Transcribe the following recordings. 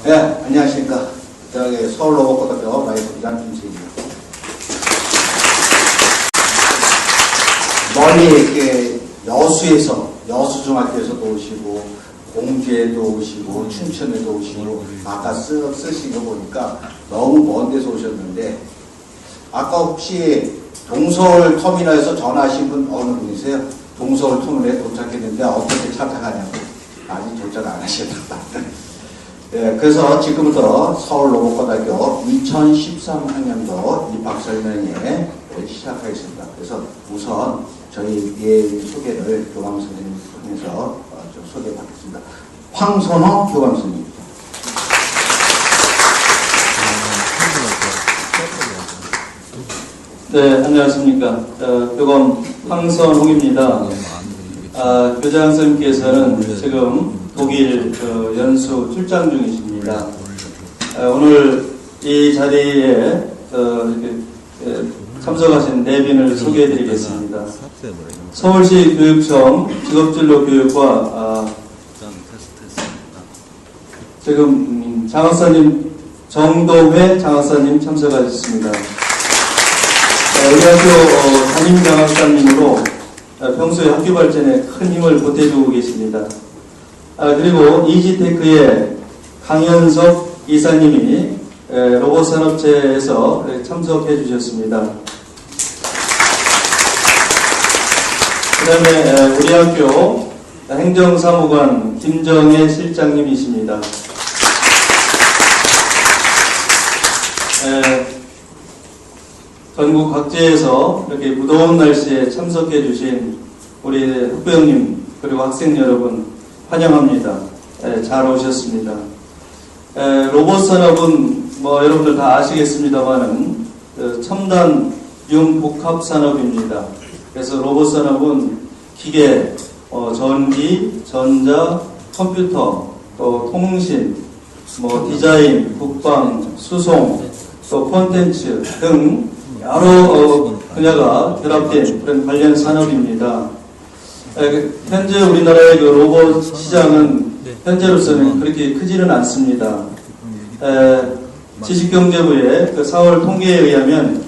네, 안녕하십니까. 저기 서울로봇고등학교 마이스부장 김수입니다. 멀리 이렇게 여수중학교에서도 오시고, 공주에도 오시고, 춘천에도 오시고, 아까 쓰신 거 보니까 너무 먼 데서 오셨는데, 아까 혹시 동서울 터미널에서 전화하신 분 어느 분이세요? 동서울 터미널에 도착했는데 어떻게 찾아가냐고. 아직 도착 안 하셨다. 네, 그래서 지금부터 서울로봇고등학교 2013학년도 입학설명회 시작하겠습니다. 그래서 우선 저희 예의 소개를 교감 선생님 통해서 좀 소개받겠습니다. 황선호 교감 선생님. 네, 안녕하십니까. 교감 황선홍입니다. 교장 선생님께서는 지금 독일 연수 출장 중이십니다. 오늘 이 자리에 참석하신 내빈을 소개해드리겠습니다. 서울시 교육청 직업진로 교육과 지금 장학사님 정도회 장학사님 참석하셨습니다. 우리 학교 담임 장학사님으로 평소에 학교 발전에 큰 힘을 보태주고 계십니다. 그리고 이지테크의 강현석 이사님이 로봇산업체에서 참석해 주셨습니다. 그 다음에 우리 학교 행정사무관 김정혜 실장님이십니다. 전국 각지에서 이렇게 무더운 날씨에 참석해 주신 우리 학부형님 그리고 학생 여러분 환영합니다. 잘 오셨습니다. 로봇 산업은 뭐 여러분들 다 아시겠습니다만은 첨단 융복합 산업입니다. 그래서 로봇 산업은 기계, 전기, 전자, 컴퓨터, 또 통신, 뭐 디자인, 국방, 수송, 또 콘텐츠 등 여러 분야가 결합된 그런 관련 산업입니다. 현재 우리나라의 그 로봇 시장은 현재로서는 그렇게 크지는 않습니다. 지식경제부의 그 4월 통계에 의하면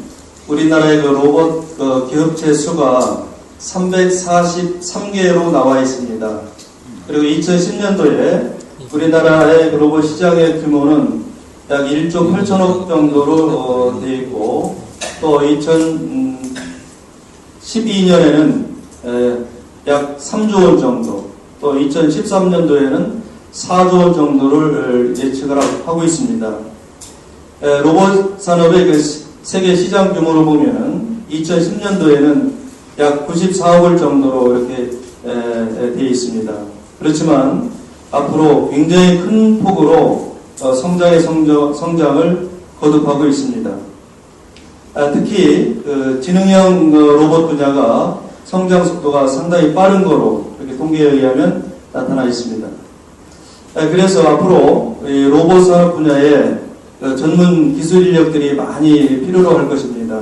우리나라의 그 로봇 기업체 수가 343개로 나와 있습니다. 그리고 2010년도에 우리나라의 그 로봇 시장의 규모는 약 1조 8천억 정도로 되어 있고, 또 2012년에는 약 3조 원 정도, 또 2013년도에는 4조 원 정도를 예측을 하고 있습니다. 로봇 산업의 그 세계 시장 규모로 보면은 2010년도에는 약 94억 원 정도로 이렇게 되어 있습니다. 그렇지만 앞으로 굉장히 큰 폭으로 성장을 거듭하고 있습니다. 특히 지능형 로봇 분야가 성장 속도가 상당히 빠른 거로 이렇게 통계에 의하면 나타나 있습니다. 그래서 앞으로 이 로봇 산업 분야에 전문 기술 인력들이 많이 필요로 할 것입니다.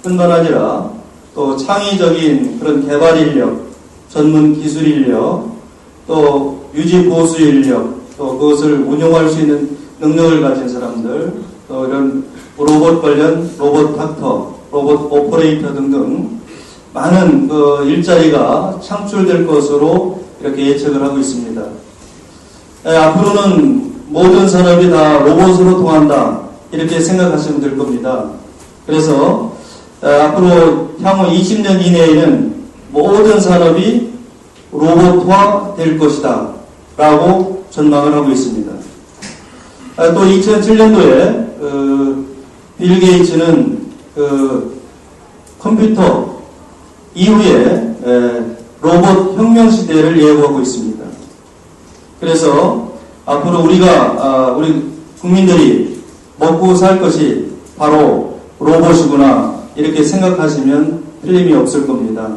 뿐만 아니라 또 창의적인 그런 개발 인력, 전문 기술 인력, 또 유지 보수 인력, 또 그것을 운용할 수 있는 능력을 가진 사람들, 또 이런 로봇 관련 로봇 닥터, 로봇 오퍼레이터 등등 많은 일자리가 창출될 것으로 이렇게 예측을 하고 있습니다. 앞으로는 모든 산업이 다 로봇으로 통한다 이렇게 생각하시면 될 겁니다. 그래서 앞으로 향후 20년 이내에는 모든 산업이 로봇화 될 것이다 라고 전망을 하고 있습니다. 또 2007년도에 빌 게이츠는 컴퓨터 이후에 로봇 혁명 시대를 예고하고 있습니다. 그래서 앞으로 우리 국민들이 먹고 살 것이 바로 로봇이구나 이렇게 생각하시면 틀림이 없을 겁니다.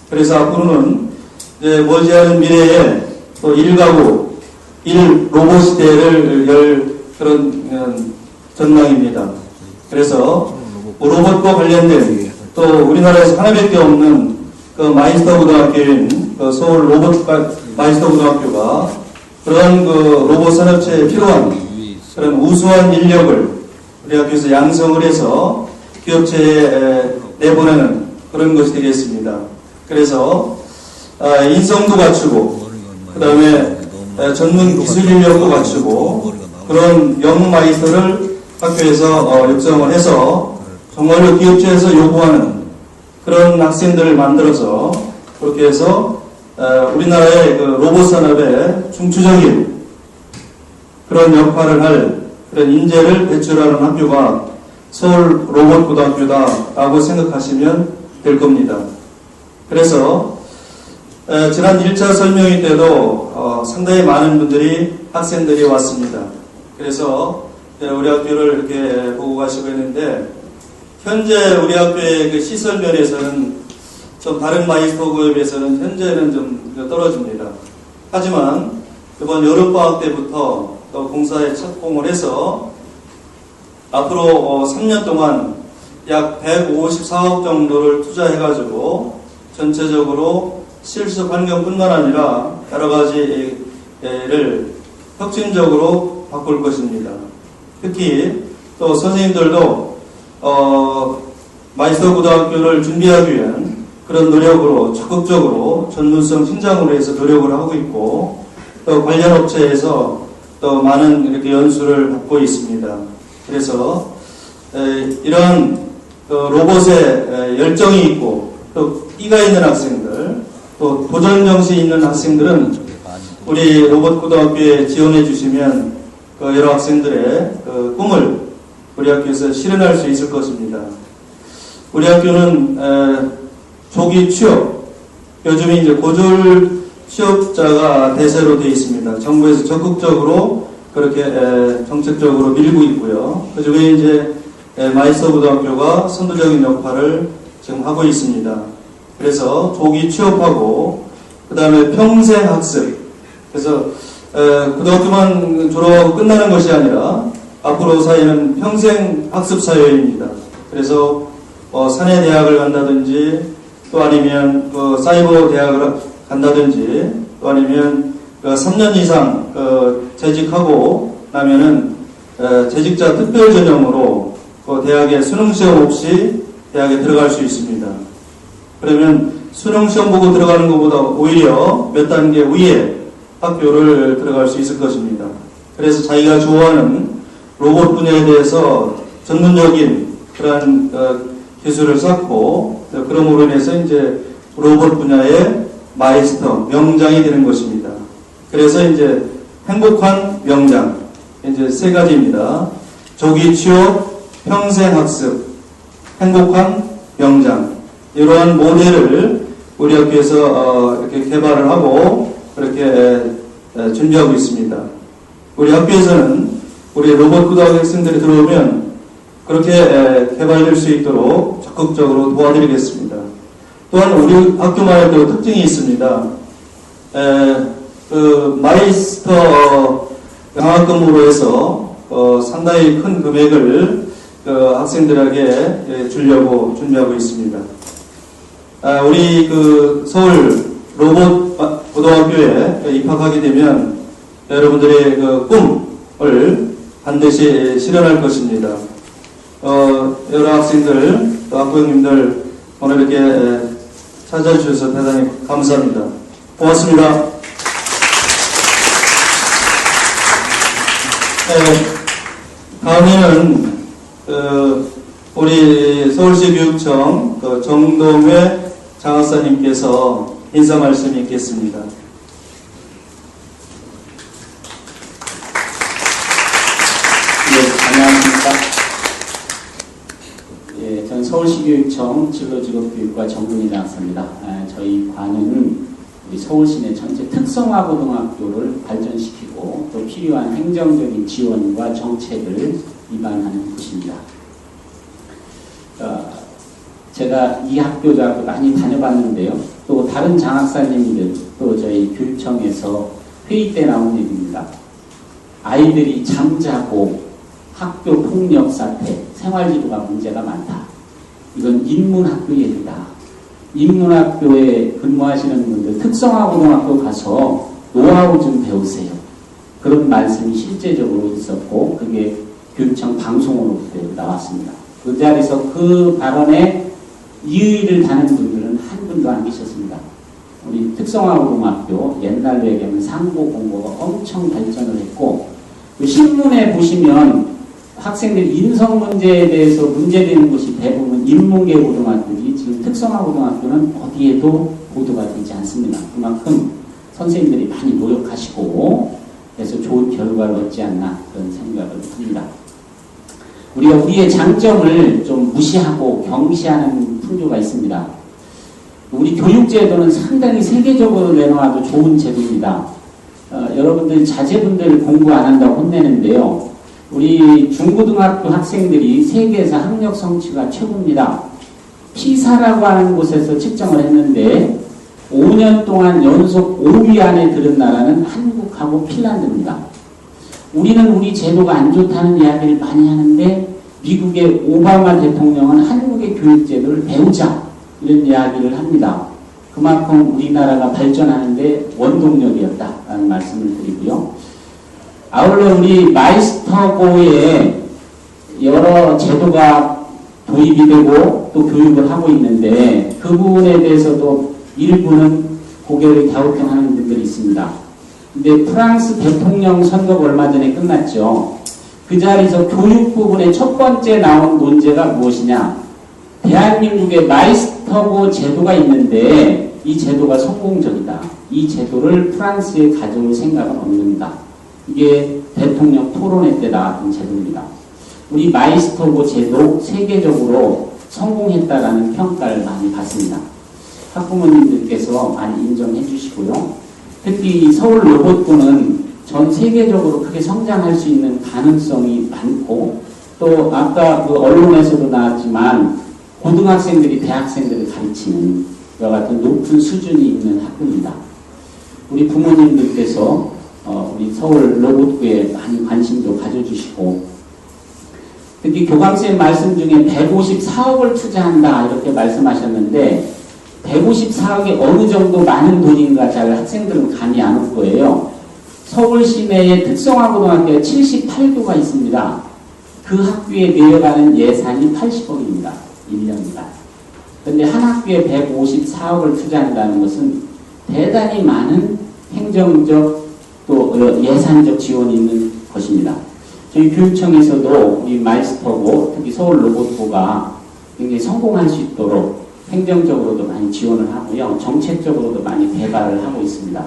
그래서 앞으로는 이제 머지않은 미래에 또 1가구 1 로봇 시대를 열 그런 전망입니다. 그래서 로봇과 관련된 또 우리나라에서 하나밖에 없는 그 마이스터 고등학교인 그 서울 로봇 마이스터 고등학교가 그런 그 로봇 산업체에 필요한 그런 우수한 인력을 우리 학교에서 양성을 해서 기업체에 내보내는 그런 것이 되겠습니다. 그래서 인성도 갖추고 그 다음에 전문 기술 인력도 갖추고 그런 영문 마이스터를 학교에서 육성을 해서 정말로 기업체에서 요구하는 그런 학생들을 만들어서 그렇게 해서 우리나라의 그 로봇 산업의 중추적인 그런 역할을 할 그런 인재를 배출하는 학교가 서울 로봇고등학교다라고 생각하시면 될 겁니다. 그래서 지난 1차 설명회 때도 상당히 많은 분들이 학생들이 왔습니다. 그래서 우리 학교를 이렇게 보고 가시고 있는데 현재 우리 학교의 그 시설 면에서는 좀 다른 마이스터고에 비해서는 현재는 좀 떨어집니다. 하지만 이번 여름방학 때부터 또 공사에 착공을 해서 앞으로 3년 동안 약 154억 정도를 투자해가지고 전체적으로 실습 환경뿐만 아니라 여러 가지를 혁신적으로 바꿀 것입니다. 특히 또 선생님들도 마이스터 고등학교를 준비하기 위한 그런 노력으로 적극적으로 전문성 신장으로 해서 노력을 하고 있고 또 관련 업체에서 또 많은 이렇게 연수를 받고 있습니다. 그래서 이런 로봇에 열정이 있고 또 끼가 있는 학생들 또 도전 정신이 있는 학생들은 우리 로봇고등학교에 지원해 주시면 여러 학생들의 꿈을 우리 학교에서 실현할 수 있을 것입니다. 우리 학교는 조기 취업, 요즘에 이제 고졸 취업자가 대세로 되어 있습니다. 정부에서 적극적으로 그렇게 정책적으로 밀고 있고요. 그중에 이제 마이스터 고등학교가 선도적인 역할을 지금 하고 있습니다. 그래서 조기 취업하고 그 다음에 평생 학습. 그래서 고등학교만 졸업하고 끝나는 것이 아니라 앞으로 사회는 평생 학습 사회입니다. 그래서 사내 대학을 간다든지 또 아니면 사이버 대학을 간다든지 또 아니면 3년 이상 재직하고 나면은 재직자 특별 전형으로 대학에 수능 시험 없이 대학에 들어갈 수 있습니다. 그러면 수능 시험 보고 들어가는 것보다 오히려 몇 단계 위에 학교를 들어갈 수 있을 것입니다. 그래서 자기가 좋아하는 로봇 분야에 대해서 전문적인 그런 기술을 쌓고 그럼으로 인해서 이제 로봇 분야의 마이스터, 명장이 되는 것입니다. 그래서 이제 행복한 명장, 이제 세 가지입니다. 조기 취업, 평생 학습, 행복한 명장. 이러한 모델을 우리 학교에서 이렇게 개발을 하고 그렇게 준비하고 있습니다. 우리 학교에서는 우리 로봇 고등학교 학생들이 들어오면 그렇게 개발될 수 있도록 적극적으로 도와드리겠습니다. 또한 우리 학교만의 또 특징이 있습니다. 마이스터 장학금으로 해서 상당히 큰 금액을 학생들에게 주려고 준비하고 있습니다. 우리 서울 로봇 고등학교에 입학하게 되면 여러분들의 꿈을 반드시 실현할 것입니다. 여러 학생들, 또 학부형님들 오늘 이렇게 찾아주셔서 대단히 감사합니다. 고맙습니다. 다음에는 우리 서울시 교육청 정동회 장학사님께서 인사 말씀이 있겠습니다. 안녕하십니까. 전 서울시교육청 진로직업교육과 정동희 장학사입니다. 저희 관은 우리 서울시내 전체 특성화고등학교를 발전시키고 또 필요한 행정적인 지원과 정책을 입안하는 곳입니다. 제가 이 학교도 많이 다녀봤는데요. 또 다른 장학사님들, 또 저희 교육청에서 회의 때 나온 얘기입니다. 아이들이 잠자고 학교 폭력 사태, 생활지도가 문제가 많다. 이건 인문학교 얘기다. 인문학교에 근무하시는 분들 특성화고등학교 가서 노하우 좀 배우세요. 그런 말씀이 실제적으로 있었고 그게 교육청 방송으로 그때 나왔습니다. 그 자리에서 그 발언에 이의를 다는 분들은 한 분도 안 계셨습니다. 우리 특성화고등학교 옛날로 얘기하면 상고 공고가 엄청 발전을 했고 그 신문에 보시면 학생들 인성 문제에 대해서 문제되는 것이 대부분 인문계 고등학교지 지금 특성화고등학교는 어디에도 보도가 되지 않습니다. 그만큼 선생님들이 많이 노력하시고 그래서 좋은 결과를 얻지 않나 그런 생각을 듭니다. 우리가 우리의 장점을 좀 무시하고 경시하는 풍조가 있습니다. 우리 교육제도는 상당히 세계적으로 내놓아도 좋은 제도입니다. 여러분들 자제분들 공부 안 한다고 혼내는데요. 우리 중고등학교 학생들이 세계에서 학력 성취가 최고입니다. 피사라고 하는 곳에서 측정을 했는데 5년 동안 연속 5위 안에 들은 나라는 한국하고 핀란드입니다. 우리는 우리 제도가 안 좋다는 이야기를 많이 하는데 미국의 오바마 대통령은 한국의 교육제도를 배우자 이런 이야기를 합니다. 그만큼 우리나라가 발전하는데 원동력이었다라는 말씀을 드리고요. 아울러 우리 마이스터고에 여러 제도가 도입이 되고 또 교육을 하고 있는데 그 부분에 대해서도 일부는 고개를 갸우뚱하는 분들이 있습니다. 근데 프랑스 대통령 선거가 얼마 전에 끝났죠. 그 자리에서 교육 부분에 첫 번째 나온 논제가 무엇이냐? 대한민국에 마이스터고 제도가 있는데 이 제도가 성공적이다. 이 제도를 프랑스에 가져올 생각은 없는다. 이게 대통령 토론회 때 나왔던 제도입니다. 우리 마이스터고 제도 세계적으로 성공했다라는 평가를 많이 받습니다. 학부모님들께서 많이 인정해 주시고요. 특히 서울 로봇부는 전 세계적으로 크게 성장할 수 있는 가능성이 많고 또 아까 그 언론에서도 나왔지만 고등학생들이 대학생들을 가르치는 이와 같은 높은 수준이 있는 학교입니다. 우리 부모님들께서 우리 서울 로봇부에 많이 관심도 가져주시고 특히 교감쌤 말씀 중에 154억을 투자한다 이렇게 말씀하셨는데 154억이 어느 정도 많은 돈인가 잘 학생들은 감이 안 올 거예요. 서울 시내에 특성화고등학교에 78교가 있습니다. 그 학교에 내려가는 예산이 80억입니다. 1년간. 그런데 한 학교에 154억을 투자한다는 것은 대단히 많은 행정적 또 예산적 지원이 있는 것입니다. 저희 교육청에서도 우리 마이스터고 특히 서울 로봇부가 굉장히 성공할 수 있도록 행정적으로도 많이 지원을 하고요. 정책적으로도 많이 개발을 하고 있습니다.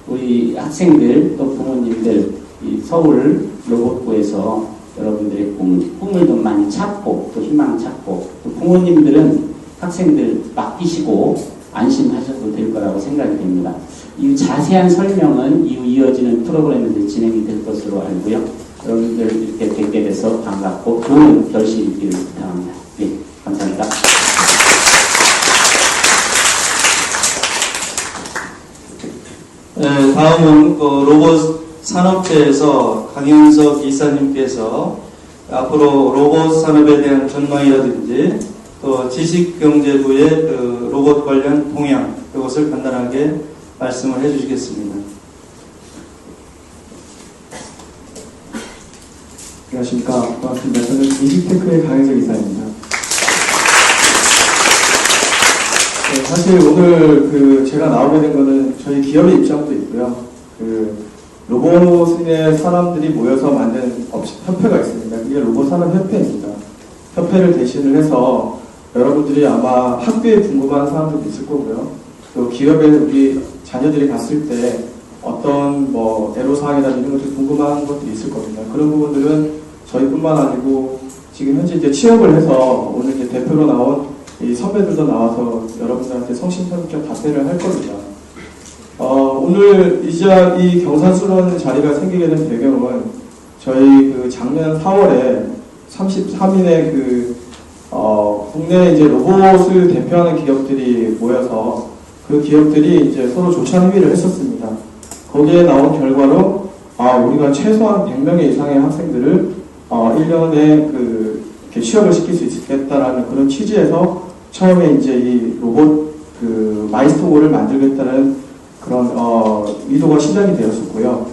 우리 학생들 또 부모님들 이 서울 로봇부에서 여러분들의 꿈을 좀 많이 찾고 또 희망 찾고 또 부모님들은 학생들 맡기시고 안심하셔도 될 거라고 생각이 됩니다. 이 자세한 설명은 이후 이어지는 프로그램에서 진행이 될 것으로 알고요. 여러분들 이렇게 뵙게 돼서 반갑고 좋은 결실이 있기를 부탁합니다. 네, 감사합니다. 네, 다음은 로봇 산업체에서 강현석 이사님께서 앞으로 로봇 산업에 대한 전망이라든지 또 지식경제부의 그 로봇 관련 동향 이것을 간단하게 말씀을 해주시겠습니다. 안녕하십니까. 반갑습니다. 저는 이식테크의 강현석 이사입니다. 네, 사실 오늘 제가 나오게 된 거는 저희 기업의 입장도 있고요. 로봇의 사람들이 모여서 만든 협회가 있습니다. 그게 로봇산업협회입니다. 협회를 대신을 해서 여러분들이 아마 학교에 궁금한 사람들도 있을 거고요. 또 기업에 우리 자녀들이 갔을 때 어떤 애로사항이라든지 이런 것들이 궁금한 것들이 있을 겁니다. 그런 부분들은 저희뿐만 아니고 지금 현재 이제 취업을 해서 오늘 이제 대표로 나온 이 선배들도 나와서 여러분들한테 성심성의껏 답변을 할 겁니다. 오늘 이 경사스러운 자리가 생기게 된 배경은 저희 작년 4월에 33인의 국내 이제 로봇을 대표하는 기업들이 모여서 그 기업들이 이제 서로 조찬 회의를 했었습니다. 거기에 나온 결과로 우리가 최소한 100명의 이상의 학생들을 1년에 이렇게 취업을 시킬 수 있겠다라는 그런 취지에서 처음에 이제 이 로봇 마이스터고를 만들겠다는 그런 의도가 시작이 되었었고요.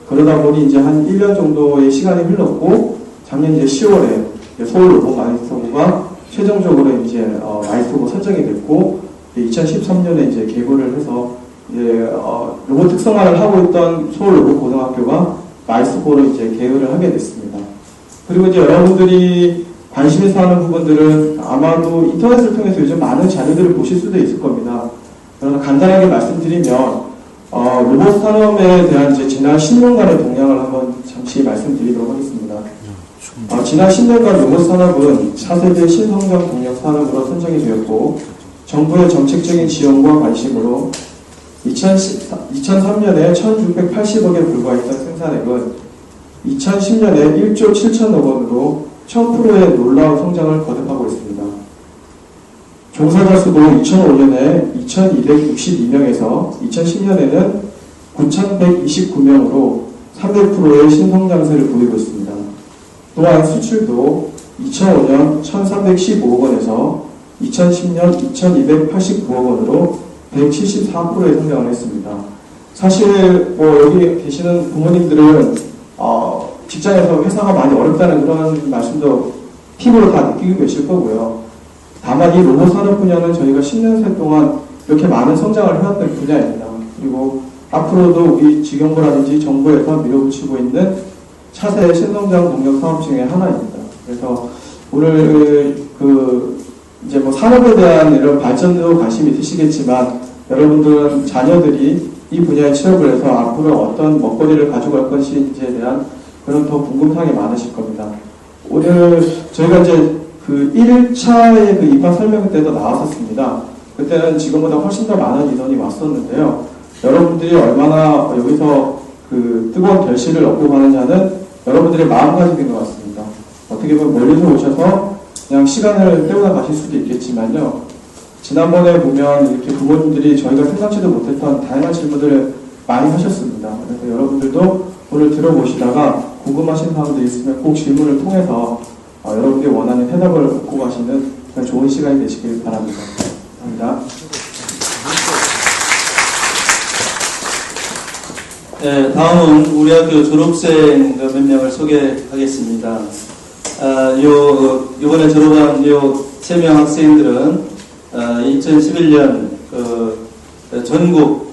그러다 보니 이제 한 1년 정도의 시간이 흘렀고 작년 이제 10월에 서울 로봇 마이스터고가 최종적으로 이제 마이스터고 설정이 됐고 2013년에 이제 개교를 해서 이제 로봇 특성화를 하고 있던 서울 로봇 고등학교가 마이스터고로 이제 개교를 하게 됐습니다. 그리고 이제 여러분들이 관심 있어 하는 부분들은 아마도 인터넷을 통해서 요즘 많은 자료들을 보실 수도 있을 겁니다. 그래서 간단하게 말씀드리면 로봇 산업에 대한 이제 지난 10년간의 동향을 한번 잠시 말씀드리도록 하겠습니다. 지난 10년간 로봇 산업은 차세대 신성장 동력 산업으로 선정이 되었고 정부의 정책적인 지원과 관심으로 2003년에 1,680억에 불과했던 생산액은 2010년에 1조 7천억 원으로 1000%의 놀라운 성장을 거듭하고 있습니다. 종사자 수도 2005년에 2262명에서 2010년에는 9129명으로 300%의 신성장세를 보이고 있습니다. 또한 수출도 2005년 1315억 원에서 2010년 2289억 원으로 174%의 성장을 했습니다. 사실 여기 계시는 부모님들은 직장에서 회사가 많이 어렵다는 그런 말씀도 피부로 다 느끼고 계실 거고요. 다만 이 로봇 산업 분야는 저희가 10년새 동안 이렇게 많은 성장을 해왔던 분야입니다. 그리고 앞으로도 우리 직영부라든지 정부에서 밀어붙이고 있는 차세대 신성장 동력 사업 중에 하나입니다. 그래서 오늘 이제 산업에 대한 이런 발전도 관심이 있으시겠지만 여러분들은 자녀들이 이 분야에 취업을 해서 앞으로 어떤 먹거리를 가져갈 것인지에 대한 그런 더 궁금사항이 많으실 겁니다. 오늘 저희가 이제 1차의 입학 설명 때도 나왔었습니다. 그때는 지금보다 훨씬 더 많은 인원이 왔었는데요. 여러분들이 얼마나 여기서 뜨거운 결실을 얻고 가느냐는 여러분들의 마음가짐인 것 같습니다. 어떻게 보면 멀리서 오셔서 그냥 시간을 때우다 가실 수도 있겠지만요. 지난번에 보면 이렇게 부모님들이 저희가 생각지도 못했던 다양한 질문들을 많이 하셨습니다. 그래서 여러분들도 오늘 들어보시다가 궁금하신 사항도 있으면 꼭 질문을 통해서 여러분들이 원하는 해답을 얻고 가시는 그런 좋은 시간이 되시길 바랍니다. 감사합니다. 네, 다음은 우리 학교 졸업생 몇 명을 소개하겠습니다. 이번에 졸업한 3명 학생들은 2011년 전국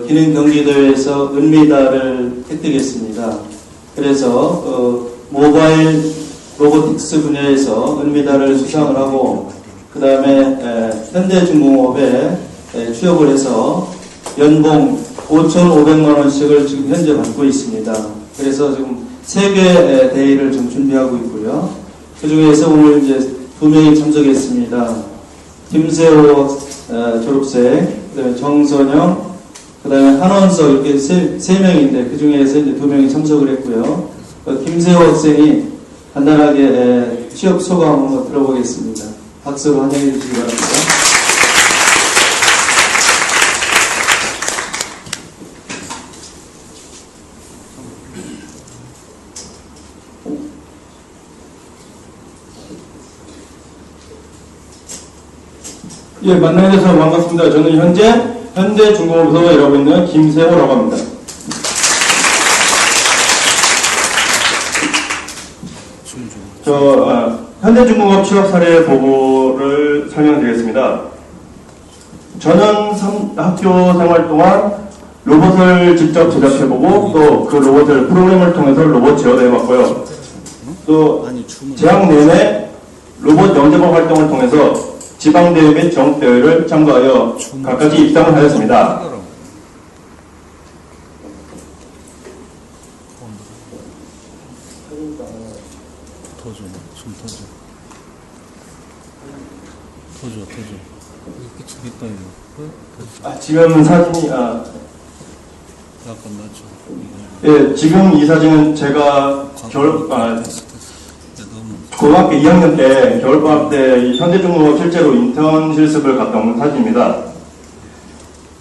기능 경기대회에서 은메달을 획득했습니다. 그래서 모바일 로보틱스 분야에서 은메달을 수상을 하고 그 다음에 현대중공업에 취업을 해서 연봉 5,500만 원씩을 지금 현재 받고 있습니다. 그래서 지금 3개 대회를 좀 준비하고 있고요. 그 중에서 오늘 이제 2명이 참석했습니다. 김세호 졸업생, 그 다음에 정선영, 그 다음에 한원석 이렇게 3명인데 그 중에서 이제 2명이 참석을 했고요. 김세호 학생이 간단하게 취업 소감 한번 들어보겠습니다. 박수로 환영해 주시기 바랍니다. 예, 만나게 돼서 반갑습니다. 저는 현재 현대중공업에서 일하고 있는 김세호라고 합니다. 현대중공업 취업 사례 보고를 설명드리겠습니다. 저는 학교 생활 동안 로봇을 직접 제작해보고 또 그 로봇을 프로그램을 통해서 로봇 제어도 해봤고요. 또 재학 내내 로봇 영재법 활동을 통해서 지방대회 및 전국대회를 참가하여 각가지 입상을 하였습니다. 지금 사진이 예, 지금 이 사진은 제가 고등학교 2학년 때 겨울방학 때 현대중공업 실제로 인턴 실습을 갔다 온 사진입니다.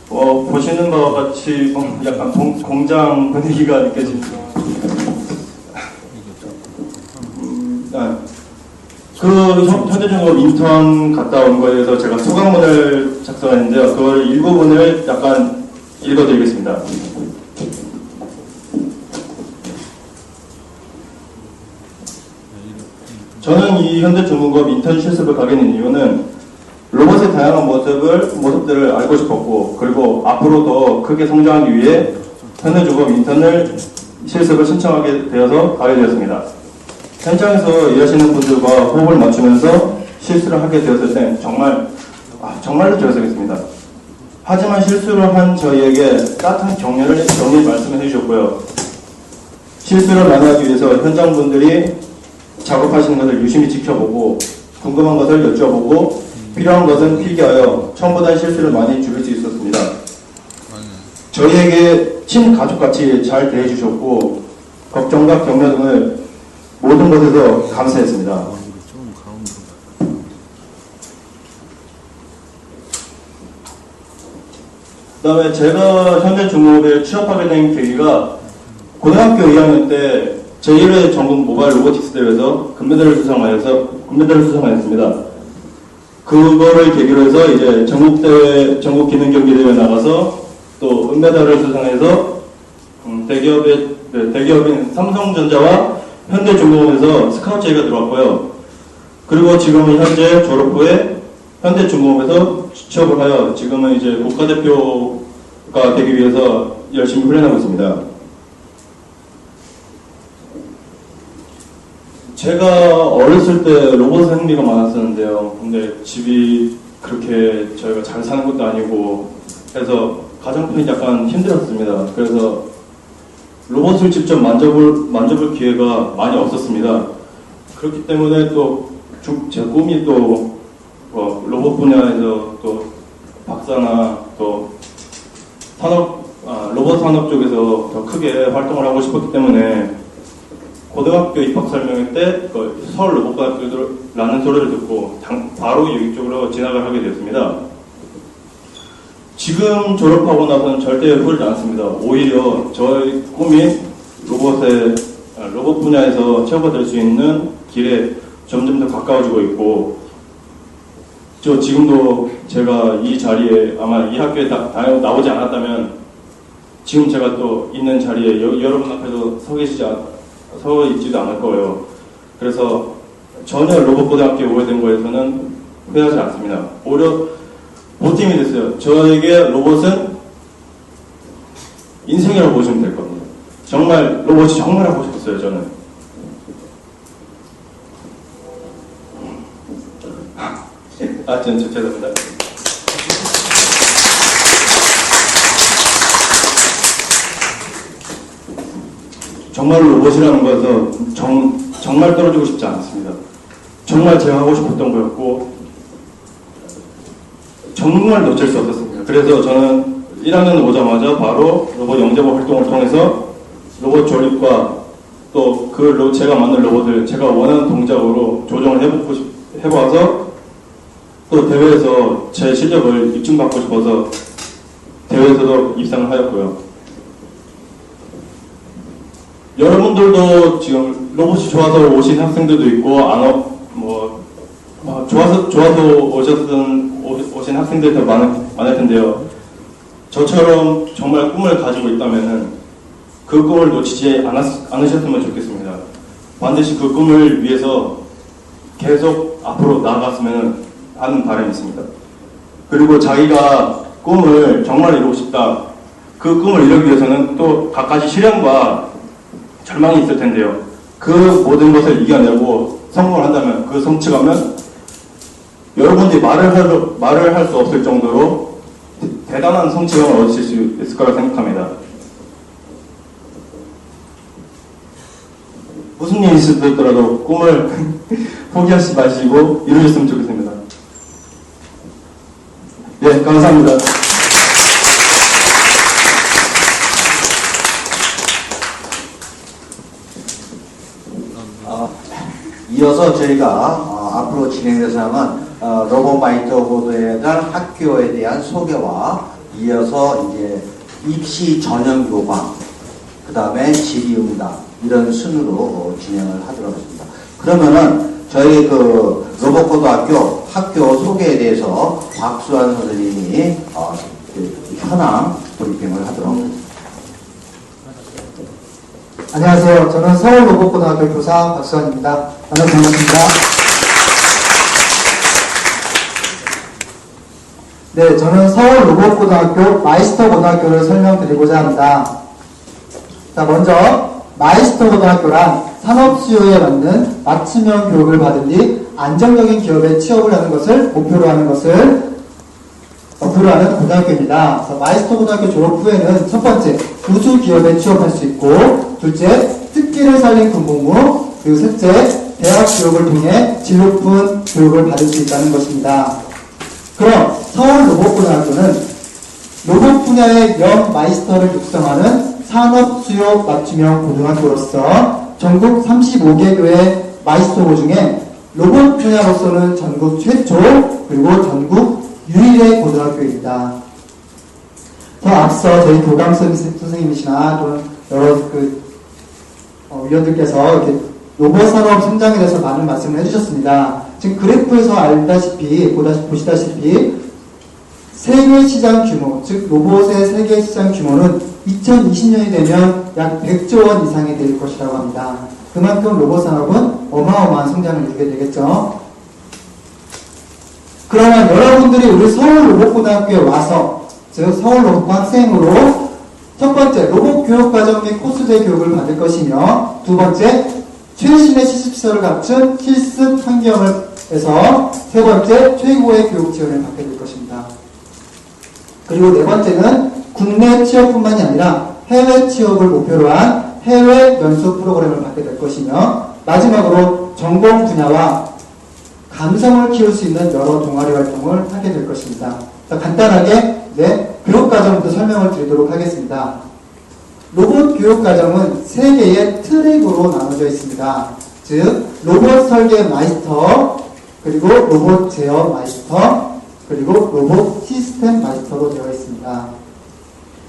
보시는 바와 같이 약간 공장 분위기가 느껴집니다. 현대중공업 인턴 갔다 온 거에 대해서 제가 소감문을 작성했는데요. 그 일부분을 약간 읽어드리겠습니다. 저는 이 현대중공업 인턴 실습을 가게 된 이유는 로봇의 다양한 모습들을 알고 싶었고, 그리고 앞으로 더 크게 성장하기 위해 현대중공업 인턴을 실습을 신청하게 되어서 가게 되었습니다. 현장에서 일하시는 분들과 호흡을 맞추면서 실수를 하게 되었을 땐 정말로 죄송했습니다. 하지만 실수를 한 저희에게 따뜻한 격려를 말씀해 주셨고요. 실수를 만회하기 위해서 현장 분들이 작업하시는 것을 유심히 지켜보고, 궁금한 것을 여쭤보고, 필요한 것은 필기하여 처음보다 실수를 많이 줄일 수 있었습니다. 저희에게 친가족같이 잘 대해주셨고, 걱정과 격려 등을 모든 것에서 감사했습니다. 그 다음에 제가 현대중공업에 취업하게 된 계기가 고등학교 2학년 때 제1회 전국 모바일 로보틱스 대회에서 금메달을 수상하였습니다. 그거를 계기로 해서 이제 전국 기능 경기 대회 나가서 또 은메달을 수상해서 대기업인 삼성전자와 현대중공업에서 스카우트 제의가 들어왔고요. 그리고 지금은 현재 졸업 후에 현대중공업에서 취업을 하여 지금은 이제 국가대표가 되기 위해서 열심히 훈련하고 있습니다. 제가 어렸을 때 로봇에 흥미가 많았었는데요. 근데 집이 그렇게 저희가 잘 사는 것도 아니고 해서 가정편이 약간 힘들었습니다. 그래서 로봇을 직접 만져볼 기회가 많이 없었습니다. 그렇기 때문에 또 제 꿈이 또 로봇 분야에서 또 박사나 또 로봇 산업 쪽에서 더 크게 활동을 하고 싶었기 때문에 고등학교 입학 설명회 때 서울 로봇과학교라는 소리를 듣고 바로 이쪽으로 진학을 하게 되었습니다. 지금 졸업하고 나서는 절대 후회하지 않습니다. 오히려 저의 꿈이 로봇 분야에서 취업이 될 수 있는 길에 점점 더 가까워지고 있고, 저 지금도 제가 이 자리에 아마 이 학교에 나오지 않았다면 지금 제가 또 있는 자리에 여러분 앞에도 서 있지도 않을 거예요. 그래서 전혀 로봇고등학교에 오게 된 거에서는 후회하지 않습니다. 오히려 보탬이 됐어요. 저에게 로봇은 인생이라고 보시면 될 겁니다. 정말 로봇이 정말 하고 싶었어요, 저는. 죄송합니다. 정말로 로봇이라는 거에서 정말 떨어지고 싶지 않습니다. 정말 제가 하고 싶었던 거였고 정말 놓칠 수 없었습니다. 그래서 저는 1학년 오자마자 바로 로봇 영재고 활동을 통해서 로봇 조립과 또 제가 만든 로봇을 제가 원하는 동작으로 조정을 해봐서 또 대회에서 제 실력을 입증받고 싶어서 대회에서도 입상을 하였고요. 여러분들도 지금 로봇이 좋아서 오신 학생들도 있고 좋아서 오신 학생들이 더 많을 텐데요. 저처럼 정말 꿈을 가지고 있다면은 그 꿈을 놓치지 않으셨으면 좋겠습니다. 반드시 그 꿈을 위해서 계속 앞으로 나아갔으면 하는 바람이 있습니다. 그리고 자기가 꿈을 정말 이루고 싶다. 그 꿈을 이루기 위해서는 또 갖가지 시련과 절망이 있을 텐데요. 그 모든 것을 이겨내고 성공을 한다면, 그 성취감은 여러분들이 말을 할 수 없을 정도로 대단한 성취감을 얻으실 수 있을 거라 생각합니다. 무슨 일이 있었더라도 꿈을 포기하지 마시고 이루셨으면 좋겠습니다. 네, 감사합니다. 이어서 저희가 앞으로 진행될 사항은 로봇마이터 보드에 대한 학교에 대한 소개와 이어서 이제 입시 전형 요강, 그 다음에 질의응답 이런 순으로 진행을 하도록 하겠습니다. 그러면은 저희 로봇고등학교 학교 소개에 대해서 박수환 선생님이 현황 브리핑을 하도록 하겠습니다. 안녕하세요. 저는 서울로봇고등학교 교사 박수환입니다. 만나서 반갑습니다. 네, 저는 서울로봇고등학교 마이스터고등학교를 설명드리고자 합니다. 자, 먼저 마이스터고등학교란 산업수요에 맞는 맞춤형 교육을 받은 뒤 안정적인 기업에 취업을 하는 것을 목표로 하는 고등학교입니다. 그래서 마이스터고등학교 졸업 후에는 첫 번째, 우수 기업에 취업할 수 있고, 둘째, 특기를 살린 군복무, 그리고 셋째, 대학 교육을 통해 질 높은 교육을 받을 수 있다는 것입니다. 그럼 서울로봇고등학교는 로봇 분야의 명 마이스터를 육성하는 산업 수요 맞춤형 고등학교로서 전국 35개 교의 마이스터고 중에 로봇 분야로서는 전국 최초 그리고 전국 유일의 고등학교입니다. 더 앞서 저희 교감 선생님이시나 또는 여러 위원들께서 이렇게 로봇 산업 성장에 대해서 많은 말씀을 해주셨습니다. 지금 그래프에서 보시다시피 세계 시장 규모, 즉 로봇의 세계 시장 규모는 2020년이 되면 약 100조 원 이상이 될 것이라고 합니다. 그만큼 로봇 산업은 어마어마한 성장을 이루게 되겠죠. 그러면 여러분들이 우리 서울로봇고등학교에 와서, 즉 서울로봇고 학생으로 첫 번째 로봇 교육과정 및 코스제 교육을 받을 것이며, 두 번째 최신의 실습시설을 갖춘 실습 환경을 해서 세 번째 최고의 교육 지원을 받게 될 것입니다. 그리고 네 번째는 국내 취업뿐만이 아니라 해외 취업을 목표로 한 해외 연수 프로그램을 받게 될 것이며, 마지막으로 전공 분야와 감성을 키울 수 있는 여러 동아리 활동을 하게 될 것입니다. 간단하게 교육 과정부터 설명을 드리도록 하겠습니다. 로봇 교육 과정은 세 개의 트랙으로 나눠져 있습니다. 즉 로봇 설계 마이스터, 그리고 로봇 제어 마이스터, 그리고 로봇 시스템 마이스터로 되어 있습니다.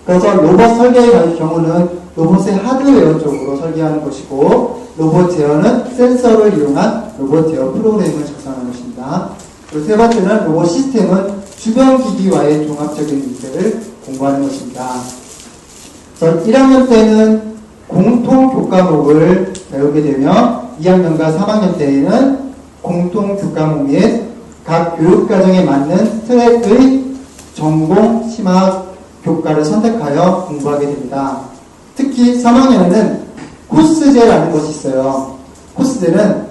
그래서 로봇 설계의 경우는 로봇의 하드웨어 쪽으로 설계하는 것이고, 로봇 제어는 센서를 이용한 로봇 제어 프로그램을 작성하는 것입니다. 그리고 세 번째는 로봇 시스템은 주변 기기와의 종합적인 인쇄를 공부하는 것입니다. 1학년 때는 공통 교과목을 배우게 되며 2학년과 3학년 때에는 공통 교과목 및 각 교육과정에 맞는 트랙의 전공 심화 교과를 선택하여 공부하게 됩니다. 특히 3학년에는 코스제라는 것이 있어요. 코스제는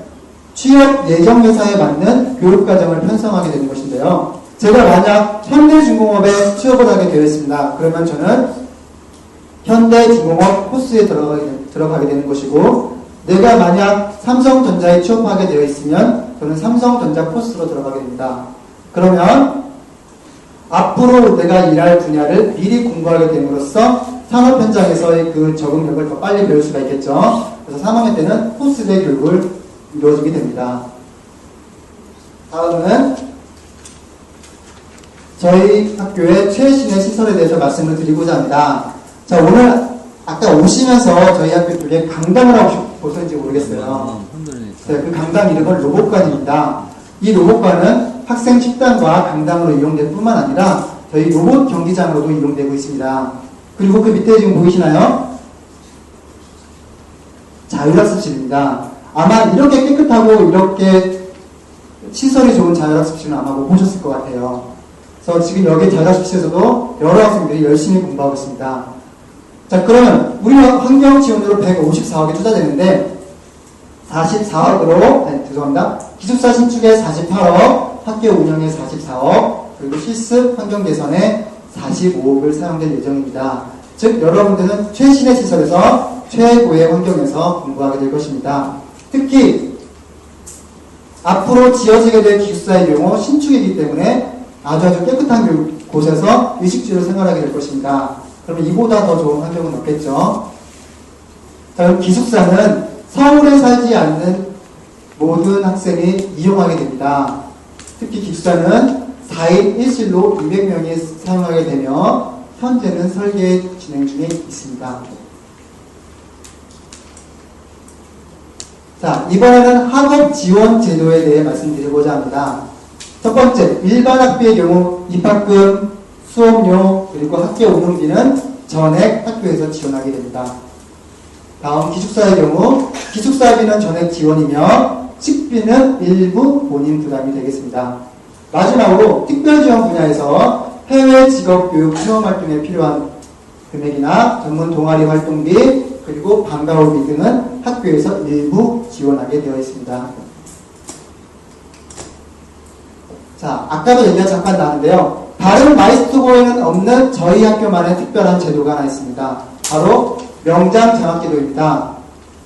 취업 예정 회사에 맞는 교육과정을 편성하게 되는 것인데요. 제가 만약 현대중공업에 취업을 하게 되어 있습니다. 그러면 저는 현대중공업 코스에 들어가게 되는 것이고, 내가 만약 삼성전자에 취업하게 되어 있으면 저는 삼성전자 코스로 들어가게 됩니다. 그러면 앞으로 내가 일할 분야를 미리 공부하게 됨으로써 산업 현장에서의 그 적응력을 더 빨리 배울 수가 있겠죠. 그래서 3학년 때는 코스제 교육을 이루어지게 됩니다. 다음은 저희 학교의 최신의 시설에 대해서 말씀을 드리고자 합니다. 자, 오늘 아까 오시면서 저희 학교 쪽에 강당을 하고 보셨는지 모르겠어요. 그 강당 이름은 로봇관입니다. 이 로봇관은 학생 식당과 강당으로 이용될 뿐만 아니라 저희 로봇 경기장으로도 이용되고 있습니다. 그리고 그 밑에 지금 보이시나요? 자율학습실입니다. 아마 이렇게 깨끗하고 이렇게 시설이 좋은 자율학습실은 아마 못 보셨을 것 같아요. 그래서 지금 여기 자율학습실에서도 여러 학생들이 열심히 공부하고 있습니다. 자, 그러면 우리 환경 지원으로 154억이 투자되는데 44억으로, 죄송합니다. 기숙사 신축에 48억, 학교 운영에 44억, 그리고 실습 환경 개선에 45억을 사용될 예정입니다. 즉 여러분들은 최신의 시설에서 최고의 환경에서 공부하게 될 것입니다. 특히 앞으로 지어지게 될 기숙사의 경우 신축이기 때문에 아주 깨끗한 곳에서 의식주로 생활하게 될 것입니다. 그러면 이보다 더 좋은 환경은 없겠죠. 자, 기숙사는 서울에 살지 않는 모든 학생이 이용하게 됩니다. 특히 기숙사는 4인 1실로 200명이 사용하게 되며 현재는 설계 진행 중에 있습니다. 자, 이번에는 학업 지원 제도에 대해 말씀드리고자 합니다. 첫 번째, 일반 학비의 경우 입학금, 수업료, 그리고 학교 운영비는 전액 학교에서 지원하게 됩니다. 다음 기숙사의 경우 기숙사비는 전액 지원이며 식비는 일부 본인 부담이 되겠습니다. 마지막으로 특별지원 분야에서 해외 직업교육 체험활동에 필요한 금액이나 전문 동아리 활동비 그리고 방과후비 등은 학교에서 일부 지원하게 되어 있습니다. 자, 아까도 얘기가 잠깐 나왔는데요. 다른 마이스터고에는 없는 저희 학교만의 특별한 제도가 하나 있습니다. 바로 명장 장학기도입니다.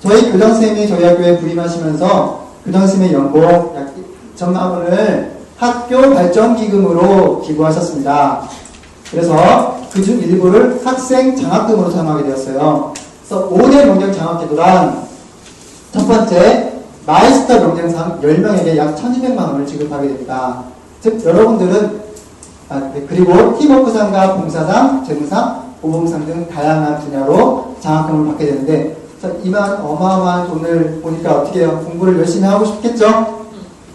저희 교장선생님이 저희 학교에 부임하시면서 교장선생님의 연봉 약 2천만 원을 학교 발전기금으로 기부하셨습니다. 그래서 그중 일부를 학생 장학금으로 사용하게 되었어요. 그래서 5대 명장 장학기도란 첫 번째 마이스터 명장상 10명에게 약 1,200만 원을 지급하게 됩니다. 즉 여러분들은 그리고 팀워크상과 봉사상, 재무상, 보험상 등 다양한 분야로 장학금을 받게 되는데 이만 어마어마한 돈을 보니까 어떻게 해요? 공부를 열심히 하고 싶겠죠?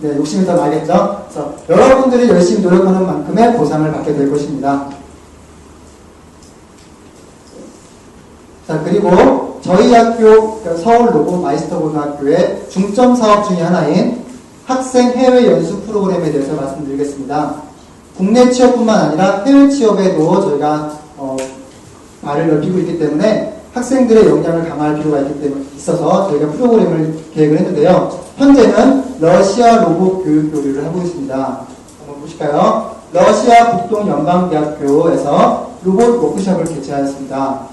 네, 욕심이 더 나겠죠? 그래서 여러분들이 열심히 노력하는 만큼의 보상을 받게 될 것입니다. 자, 그리고 저희 학교 서울 로봇 마이스터 고등학교의 중점 사업 중에 하나인 학생 해외 연수 프로그램에 대해서 말씀드리겠습니다. 국내 취업뿐만 아니라 해외 취업에도 저희가 발을 넓히고 있기 때문에 학생들의 역량을 강화할 필요가 있어서 저희가 프로그램을 계획을 했는데요. 현재는 러시아 로봇 교육 교류를 하고 있습니다. 한번 보실까요? 러시아 북동연방대학교에서 로봇 워크숍을 개최하였습니다.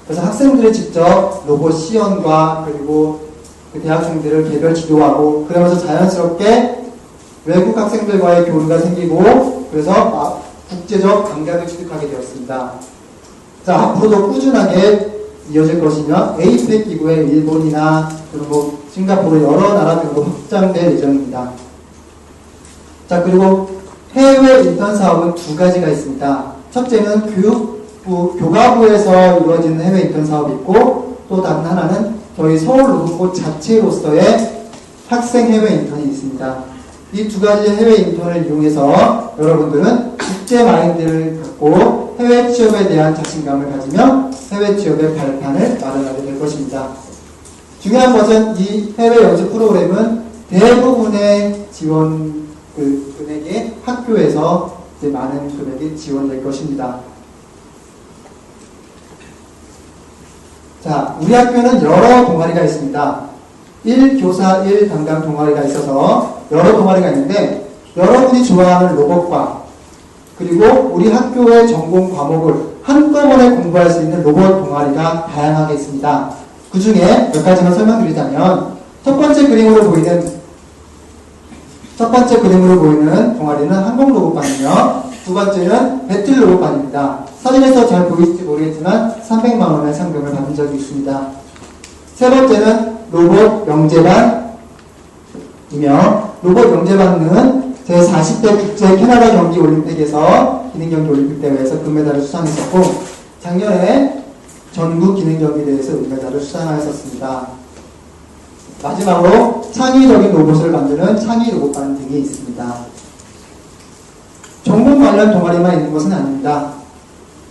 그래서 학생들이 직접 로봇 시연과 그리고 그 대학생들을 개별 지도하고 그러면서 자연스럽게 외국 학생들과의 교류가 생기고 그래서 국제적 감각을 취득하게 되었습니다. 자, 앞으로도 꾸준하게 이어질 것이며 에이펙 기구의 일본이나 그리고 싱가포르 여러 나라 등으로 확장될 예정입니다. 자, 그리고 해외 인턴 사업은 두 가지가 있습니다. 첫째는 교가부에서 이루어지는 해외 인턴 사업이 있고 또 다른 하나는 저희 서울 로봇고 자체로서의 학생 해외 인턴이 있습니다. 이 두 가지 해외 인턴을 이용해서 여러분들은 국제 마인드를 갖고 해외 취업에 대한 자신감을 가지며 해외 취업의 발판을 마련하게 될 것입니다. 중요한 것은 이 해외 연수 프로그램은 대부분의 지원 금액이 학교에서 많은 금액이 지원될 것입니다. 자, 우리 학교는 여러 동아리가 있습니다. 1교사 1담당 동아리가 있어서 여러 동아리가 있는데 여러분이 좋아하는 로봇과 그리고 우리 학교의 전공 과목을 한꺼번에 공부할 수 있는 로봇 동아리가 다양하게 있습니다. 그 중에 몇 가지만 설명드리자면 첫 번째 그림으로 보이는 동아리는 항공 로봇반이며 두 번째는 배틀 로봇반입니다. 사진에서 잘 보일지 모르겠지만 300만 원의 상금을 받은 적이 있습니다. 세 번째는 로봇 영재반이며 로봇 영재반은 제40대 국제 캐나다 경기 올림픽에서 기능경기 올림픽 대회에서 금메달을 수상했었고 작년에 전국 기능경기 대회에서 은메달을 수상하였었습니다. 마지막으로 창의적인 로봇을 만드는 창의 로봇반 등이 있습니다. 전공 관련 동아리만 있는 것은 아닙니다.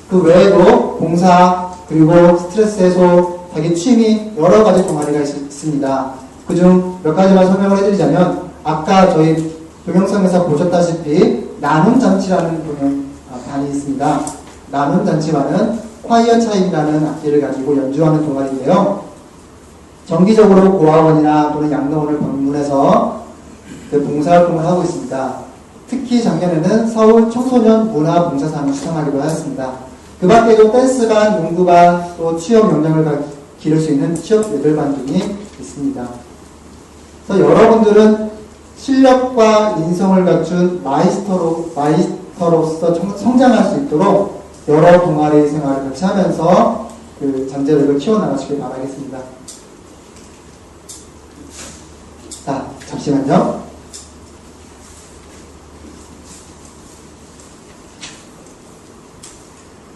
그 외에도 봉사 그리고 스트레스 해소, 자기 취미 여러 가지 동아리가 있습니다. 그중 몇 가지만 설명을 해드리자면 아까 저희 동영상에서 보셨다시피 나눔잔치라는 반이 있습니다. 나눔잔치반은 콰이어 차임이라는 악기를 가지고 연주하는 동아리인데요. 정기적으로 고아원이나 또는 양로원을 방문해서 봉사활동을 하고 있습니다. 특히 작년에는 서울 청소년 문화봉사상을 수상하기도 하였습니다. 그 밖에도 댄스반, 농구반, 또 취업 역량을 기를 수 있는 취업 예절반 등이 있습니다. 그래서 여러분들은 실력과 인성을 갖춘 마이스터로서 성장할 수 있도록 여러 동아리 생활을 같이 하면서 그 잠재력을 키워나가시길 바라겠습니다. 자, 잠시만요.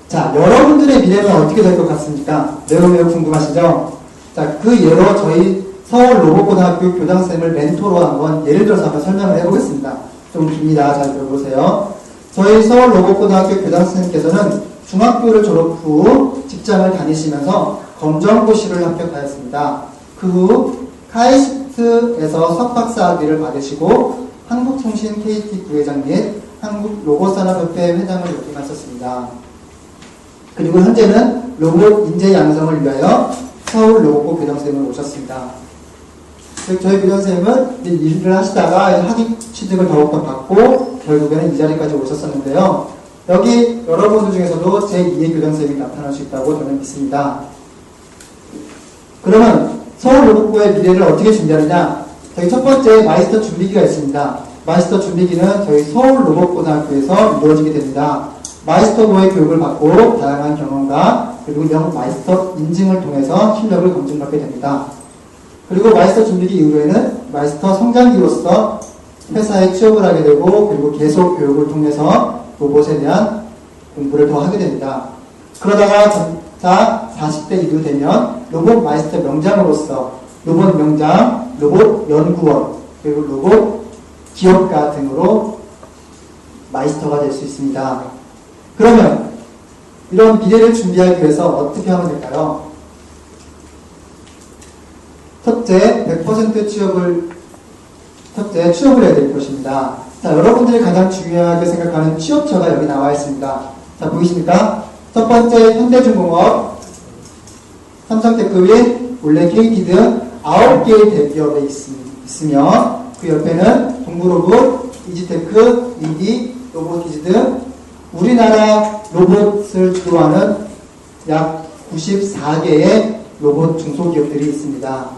자, 여러분들의 미래는 어떻게 될 것 같습니까? 매우 궁금하시죠? 자, 그 예로 저희 서울 로봇고등학교 교장선생님을 멘토로 한번 예를 들어서 한번 설명을 해보겠습니다. 좀 깁니다. 잘 들어보세요. 저희 서울 로봇고등학교 교장선생님께서는 중학교를 졸업 후 직장을 다니시면서 검정고시를 합격하였습니다. 그 후 카이스트에서 석박사학위를 받으시고 한국통신 KT 부회장 및 한국로봇산업협회 회장을 역임하셨습니다. 그리고 현재는 로봇 인재 양성을 위하여 서울 로봇고 교장선생님을 오셨습니다. 저희 교장선생님은 일을 하시다가 학위 취직을 더욱더 받고 결국에는 이 자리까지 오셨었는데요. 여기 여러분들 중에서도 제2의 교장선생님이 나타날 수 있다고 저는 믿습니다. 그러면 서울 로봇고의 미래를 어떻게 준비하느냐? 저희 첫 번째 마이스터 준비기가 있습니다. 마이스터 준비기는 저희 서울 로봇고등학교에서 이루어지게 됩니다. 마이스터고의 교육을 받고 다양한 경험과 그리고 마이스터 인증을 통해서 실력을 검증받게 됩니다. 그리고 마이스터 준비기 이후에는 마이스터 성장기로서 회사에 취업을 하게 되고 그리고 계속 교육을 통해서 로봇에 대한 공부를 더 하게 됩니다. 그러다가 점차 40대 이후 되면 로봇 마이스터 명장으로서 로봇 명장, 로봇 연구원, 그리고 로봇 기업가 등으로 마이스터가 될 수 있습니다. 그러면 이런 미래를 준비하기 위해서 어떻게 하면 될까요? 첫째, 100% 취업을 해야 될 것입니다. 자, 여러분들이 가장 중요하게 생각하는 취업처가 여기 나와 있습니다. 자, 보이십니까? 첫 번째, 현대중공업, 삼성테크윈, 올레 KT 등 9개의 대기업에 있으며 그 옆에는 동부로봇, 이지테크, 이디, 로보티즈 등 우리나라 로봇을 주도하는 약 94개의 로봇 중소기업들이 있습니다.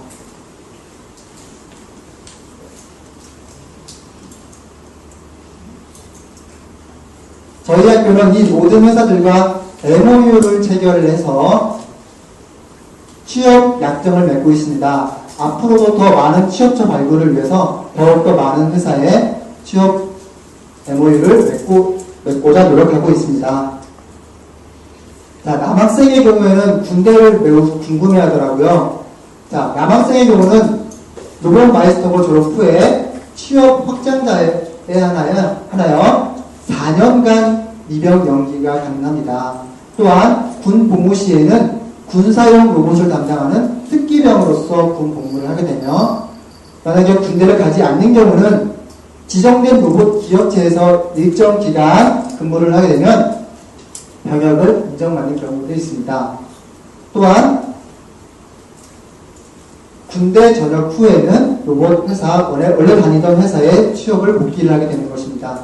저희 학교는 이 모든 회사들과 MOU를 체결해서 취업 약정을 맺고 있습니다. 앞으로도 더 많은 취업처 발굴을 위해서 더욱더 많은 회사에 취업 MOU를 맺고자 노력하고 있습니다. 자, 남학생의 경우에는 군대를 매우 궁금해 하더라고요. 자, 남학생의 경우는 로봇 마이스터고 졸업 후에 취업 확장자에 하나여 4년간 미병 연기가 가능합니다. 또한 군 복무 시에는 군사용 로봇을 담당하는 특기병으로서 군 복무를 하게 되며 만약에 군대를 가지 않는 경우는 지정된 로봇 기업체에서 일정 기간 근무를 하게 되면 병역을 인정받는 경우도 있습니다. 또한 군대 전역 후에는 로봇 회사, 원래 다니던 회사에 취업을 복귀를 하게 되는 것입니다.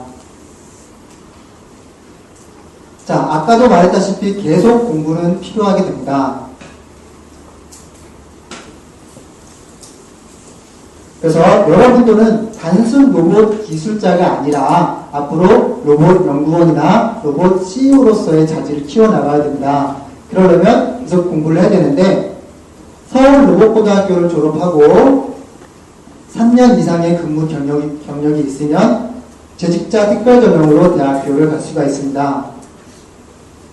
자, 아까도 말했다시피 계속 공부는 필요하게 됩니다. 그래서 여러분들은 단순 로봇 기술자가 아니라 앞으로 로봇 연구원이나 로봇 CEO로서의 자질을 키워나가야 됩니다. 그러려면 계속 공부를 해야 되는데 서울 로봇고등학교를 졸업하고 3년 이상의 근무 경력이 있으면 재직자 특별전형으로 대학교를 갈 수가 있습니다.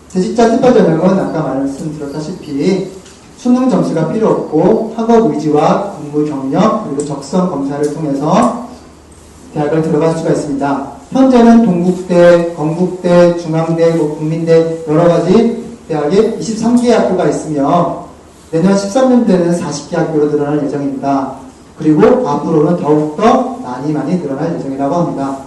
재직자 특별전형은 아까 말씀드렸다시피 수능 점수가 필요 없고 학업 의지와 근무 경력 그리고 적성 검사를 통해서 대학을 들어갈 수가 있습니다. 현재는 동국대, 건국대, 중앙대, 국민대 여러 가지 대학에 23개 학교가 있으며 내년 13년도에는 40개 학교로 늘어날 예정입니다. 그리고 앞으로는 더욱더 많이 늘어날 예정이라고 합니다.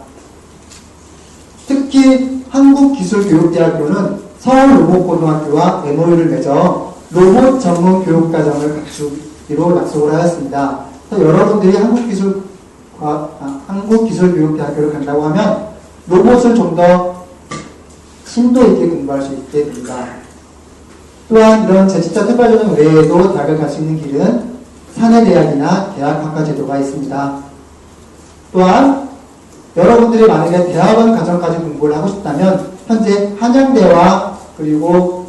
특히 한국기술교육대학교는 서울 로봇고등학교와 MOU를 맺어 로봇 전문 교육과정을 갖추기로 약속을 하였습니다. 여러분들이 한국기술교육대학교를 간다고 하면 로봇을 좀 더 심도 있게 공부할 수 있게 됩니다. 또한 이런 재직자 특별전형 외에도 대학을 갈 수 있는 길은 사내대학이나 대학학과 제도가 있습니다. 또한 여러분들이 만약에 대학원 과정까지 공부를 하고 싶다면 현재 한양대와 그리고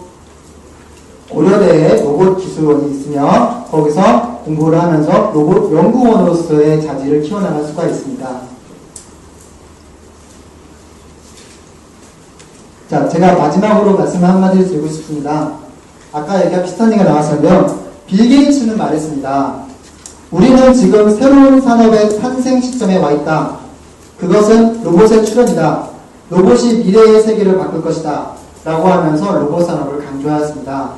고려대에 로봇 기술원이 있으며 거기서 공부를 하면서 로봇 연구원으로서의 자질을 키워나갈 수가 있습니다. 자, 제가 마지막으로 말씀 한마디를 드리고 싶습니다. 아까 얘기가 비슷한 얘기가 나왔었는데요. 빌 게이츠는 말했습니다. 우리는 지금 새로운 산업의 탄생 시점에 와 있다. 그것은 로봇의 출현이다. 로봇이 미래의 세계를 바꿀 것이다. 라고 하면서 로봇 산업을 강조하였습니다.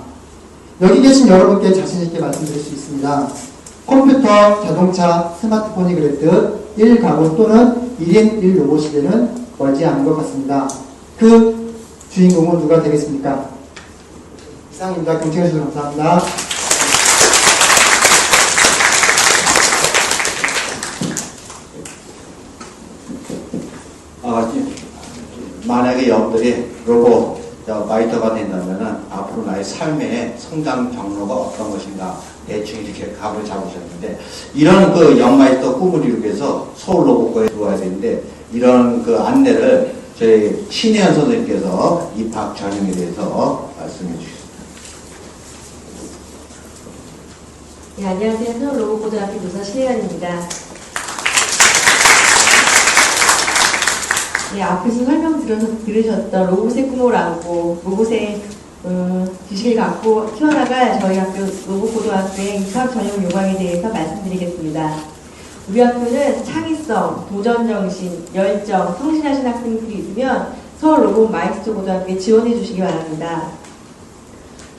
여기 계신 여러분께 자신있게 말씀드릴 수 있습니다. 컴퓨터, 자동차, 스마트폰이 그랬듯 1가구 또는 1인 1로봇 시대는 멀지 않은 것 같습니다. 그 주인공은 누가 되겠습니까? 이상입니다. 경청해주셔서 감사합니다. 만약에 여러분들이 로봇 마이터가 된다면은 앞으로 나의 삶의 성장 경로가 어떤 것인가 대충 이렇게 감을 잡으셨는데, 이런 그 영마이터 꿈을 이루기 위해서 서울 로봇과에 들어와야 되는데, 이런 그 안내를 저희 신혜연 선생님께서 입학 전형에 대해서 말씀해 주시겠습니다. 네, 안녕하세요. 서울로봇고등학교 교사 신혜연입니다. 네, 앞에서 설명 들으셨던 로봇의 꿈을 안고 로봇의 지식을 갖고 키워나갈 저희 학교 로봇고등학교의 입학 전형 요강에 대해서 말씀드리겠습니다. 우리 학교는 창의성, 도전정신, 열정, 성실하신 학생들이 있으면 서울 로봇 마이스터 고등학교에 지원해 주시기 바랍니다.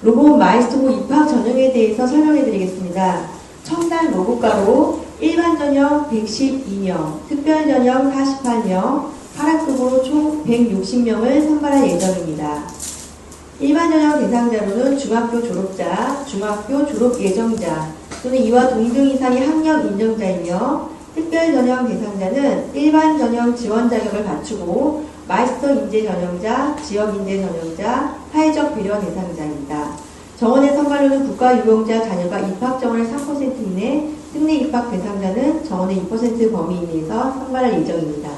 로봇 마이스터고 입학 전형에 대해서 설명해 드리겠습니다. 첨단 로봇과로 일반 전형 112명, 특별 전형 48명, 하락급으로 총 160명을 선발할 예정입니다. 일반 전형 대상자로는 중학교 졸업자, 중학교 졸업 예정자 또는 이와 동등 이상의 학력 인정자이며, 특별 전형 대상자는 일반 전형 지원 자격을 갖추고 마이스터 인재 전형자, 지역 인재 전형자, 사회적 배려 대상자입니다. 정원의 선발로는 국가유공자 자녀가 입학 정원의 3% 이내, 특례 입학 대상자는 정원의 2% 범위 이내에서 선발할 예정입니다.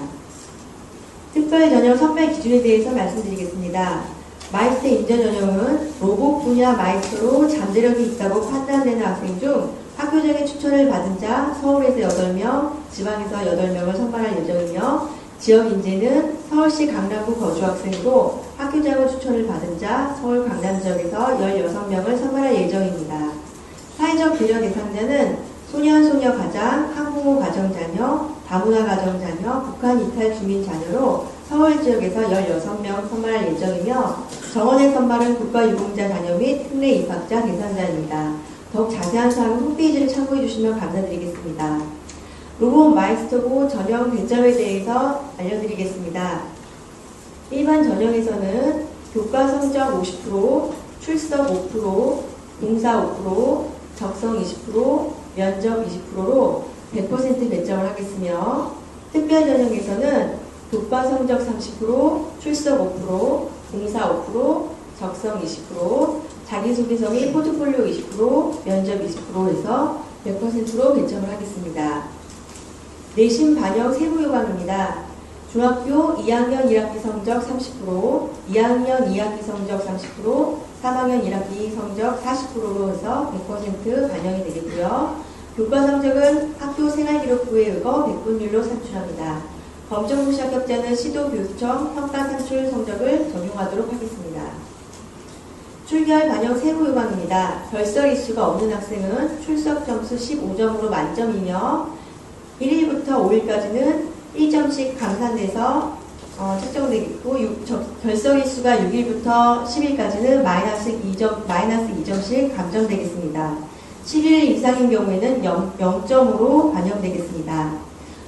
특별 전형 선발 기준에 대해서 말씀드리겠습니다. 마이스터 인재 전형은 로봇 분야 마이스터로 잠재력이 있다고 판단되는 학생 중 학교장의 추천을 받은 자 서울에서 8명, 지방에서 8명을 선발할 예정이며, 지역 인재는 서울시 강남구 거주 학생으로 학교장의 추천을 받은 자 서울 강남 지역에서 16명을 선발할 예정입니다. 사회적 배려 대상자는 소년, 소녀 가장, 한부모 가정 자녀, 다문화 가정 자녀, 북한 이탈 주민 자녀로 서울 지역에서 16명 선발할 예정이며, 정원의 선발은 국가유공자 자녀 및 특례 입학자 대상자입니다. 더욱 자세한 사항은 홈페이지를 참고해 주시면 감사드리겠습니다. 로봇 마이스터고 전형 배점에 대해서 알려드리겠습니다. 일반 전형에서는 교과 성적 50%, 출석 5%, 봉사 5%, 적성 20%, 면접 20%로 100% 배점을 하겠으며, 특별 전형에서는 교과 성적 30%, 출석 5%, 봉사 5%, 적성 20%, 자기소개서 및 포트폴리오 20%, 면접 20% 해서 100%로 배점을 하겠습니다. 내신 반영 세부 요강입니다. 중학교 2학년 1학기 성적 30%, 2학년 2학기 성적 30%, 3학년 1학기 성적 40%로 해서 100% 반영이 되겠고요. 교과 성적은 학교 생활기록부에 의거 100분율로 산출합니다. 검정고시 합격자는 시도교육청 평가 산출 성적을 적용하도록 하겠습니다. 출결 반영 세부 요강입니다. 결석 이슈가 없는 학생은 출석 점수 15점으로 만점이며 1일부터 5일까지는 1점씩 감산돼서 책정되겠고, 결석 일수가 6일부터 10일까지는 마이너스 2점씩 감점되겠습니다. 7일 이상인 경우에는 0점으로 반영되겠습니다.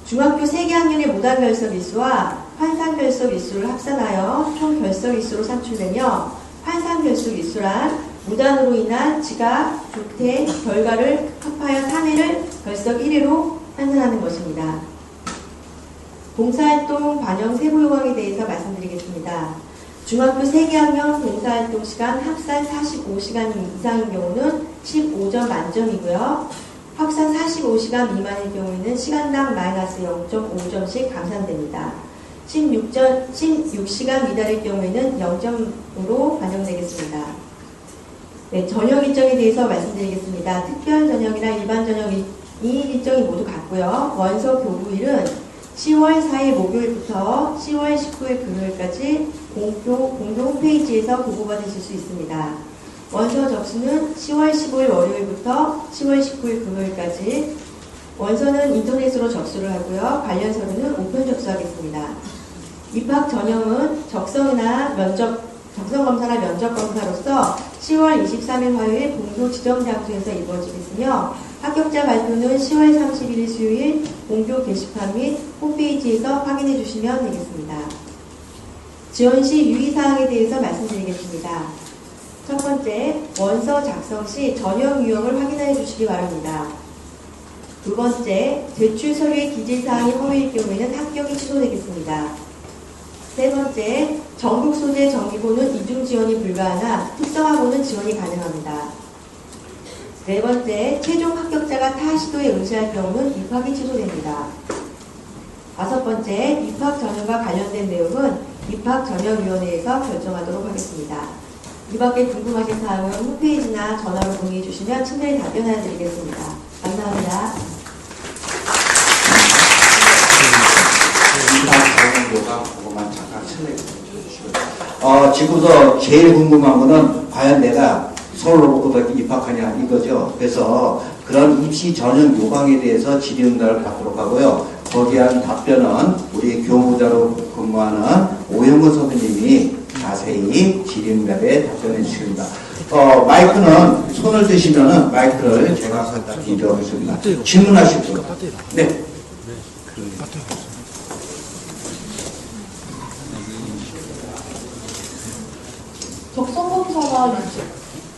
중학교 3개 학년의 무단 결석 일수와 환산 결석 일수를 합산하여 총 결석 일수로 산출되며, 환산 결석 일수란 무단으로 인한 지각, 조퇴, 결과를 합하여 3회를 결석 1회로 환산하는 것입니다. 봉사활동 반영 세부 요강에 대해서 말씀드리겠습니다. 중학교 3개 학년 봉사활동 시간 합산 45시간 이상인 경우는 15점 만점이고요. 합산 45시간 미만일 경우에는 시간당 마이너스 0.5점씩 감산됩니다. 16시간 미달일 경우에는 0점으로 반영되겠습니다. 네, 전형 일정에 대해서 말씀드리겠습니다. 특별 전형이나 일반 전형이 일정이 모두 같고요. 원서 교부일은 10월 4일 목요일부터 10월 19일 금요일까지 공교 홈페이지에서 보고받으실 수 있습니다. 원서 접수는 10월 15일 월요일부터 10월 19일 금요일까지, 원서는 인터넷으로 접수를 하고요. 관련 서류는 우편 접수하겠습니다. 입학 전형은 적성이나 면접 적성검사나 면접검사로서 10월 23일 화요일 공교 지정 장소에서 이루어지겠으며 합격자 발표는 10월 31일 수요일 공교 게시판 및 홈페이지에서 확인해 주시면 되겠습니다. 지원 시 유의사항에 대해서 말씀드리겠습니다. 첫 번째, 원서 작성 시 전형 유형을 확인해 주시기 바랍니다. 두 번째, 제출 서류의 기재사항이 허위일 경우에는 합격이 취소되겠습니다. 세 번째, 전국 소재 정기고는 이중 지원이 불가하나 특성화고는 지원이 가능합니다. 네 번째, 최종 합격자가 타 시도에 응시할 경우는 입학이 취소됩니다. 다섯 번째, 입학 전형과 관련된 내용은 입학전형위원회에서 결정하도록 하겠습니다. 이 밖에 궁금하신 사항은 홈페이지나 전화로 문의해 주시면 친절히 답변해 드리겠습니다. 감사합니다. 입학전형요강 그거만 잠깐 설명해 주시고요. 지금부터 제일 궁금한 거는 과연 내가 서울로봇고등학교 입학하냐 이거죠. 그래서 그런 입시 전형 요강에 대해서 질의응답을 받도록 하고요. 거기에 대한 답변은 우리 교무자로 근무하는 오영근 선생님이 자세히 질의응답에 답변해 주십니다. 마이크는 손을 드시면은 마이크를 제가 갖다 드리겠습니다. 질문하실 분. 네.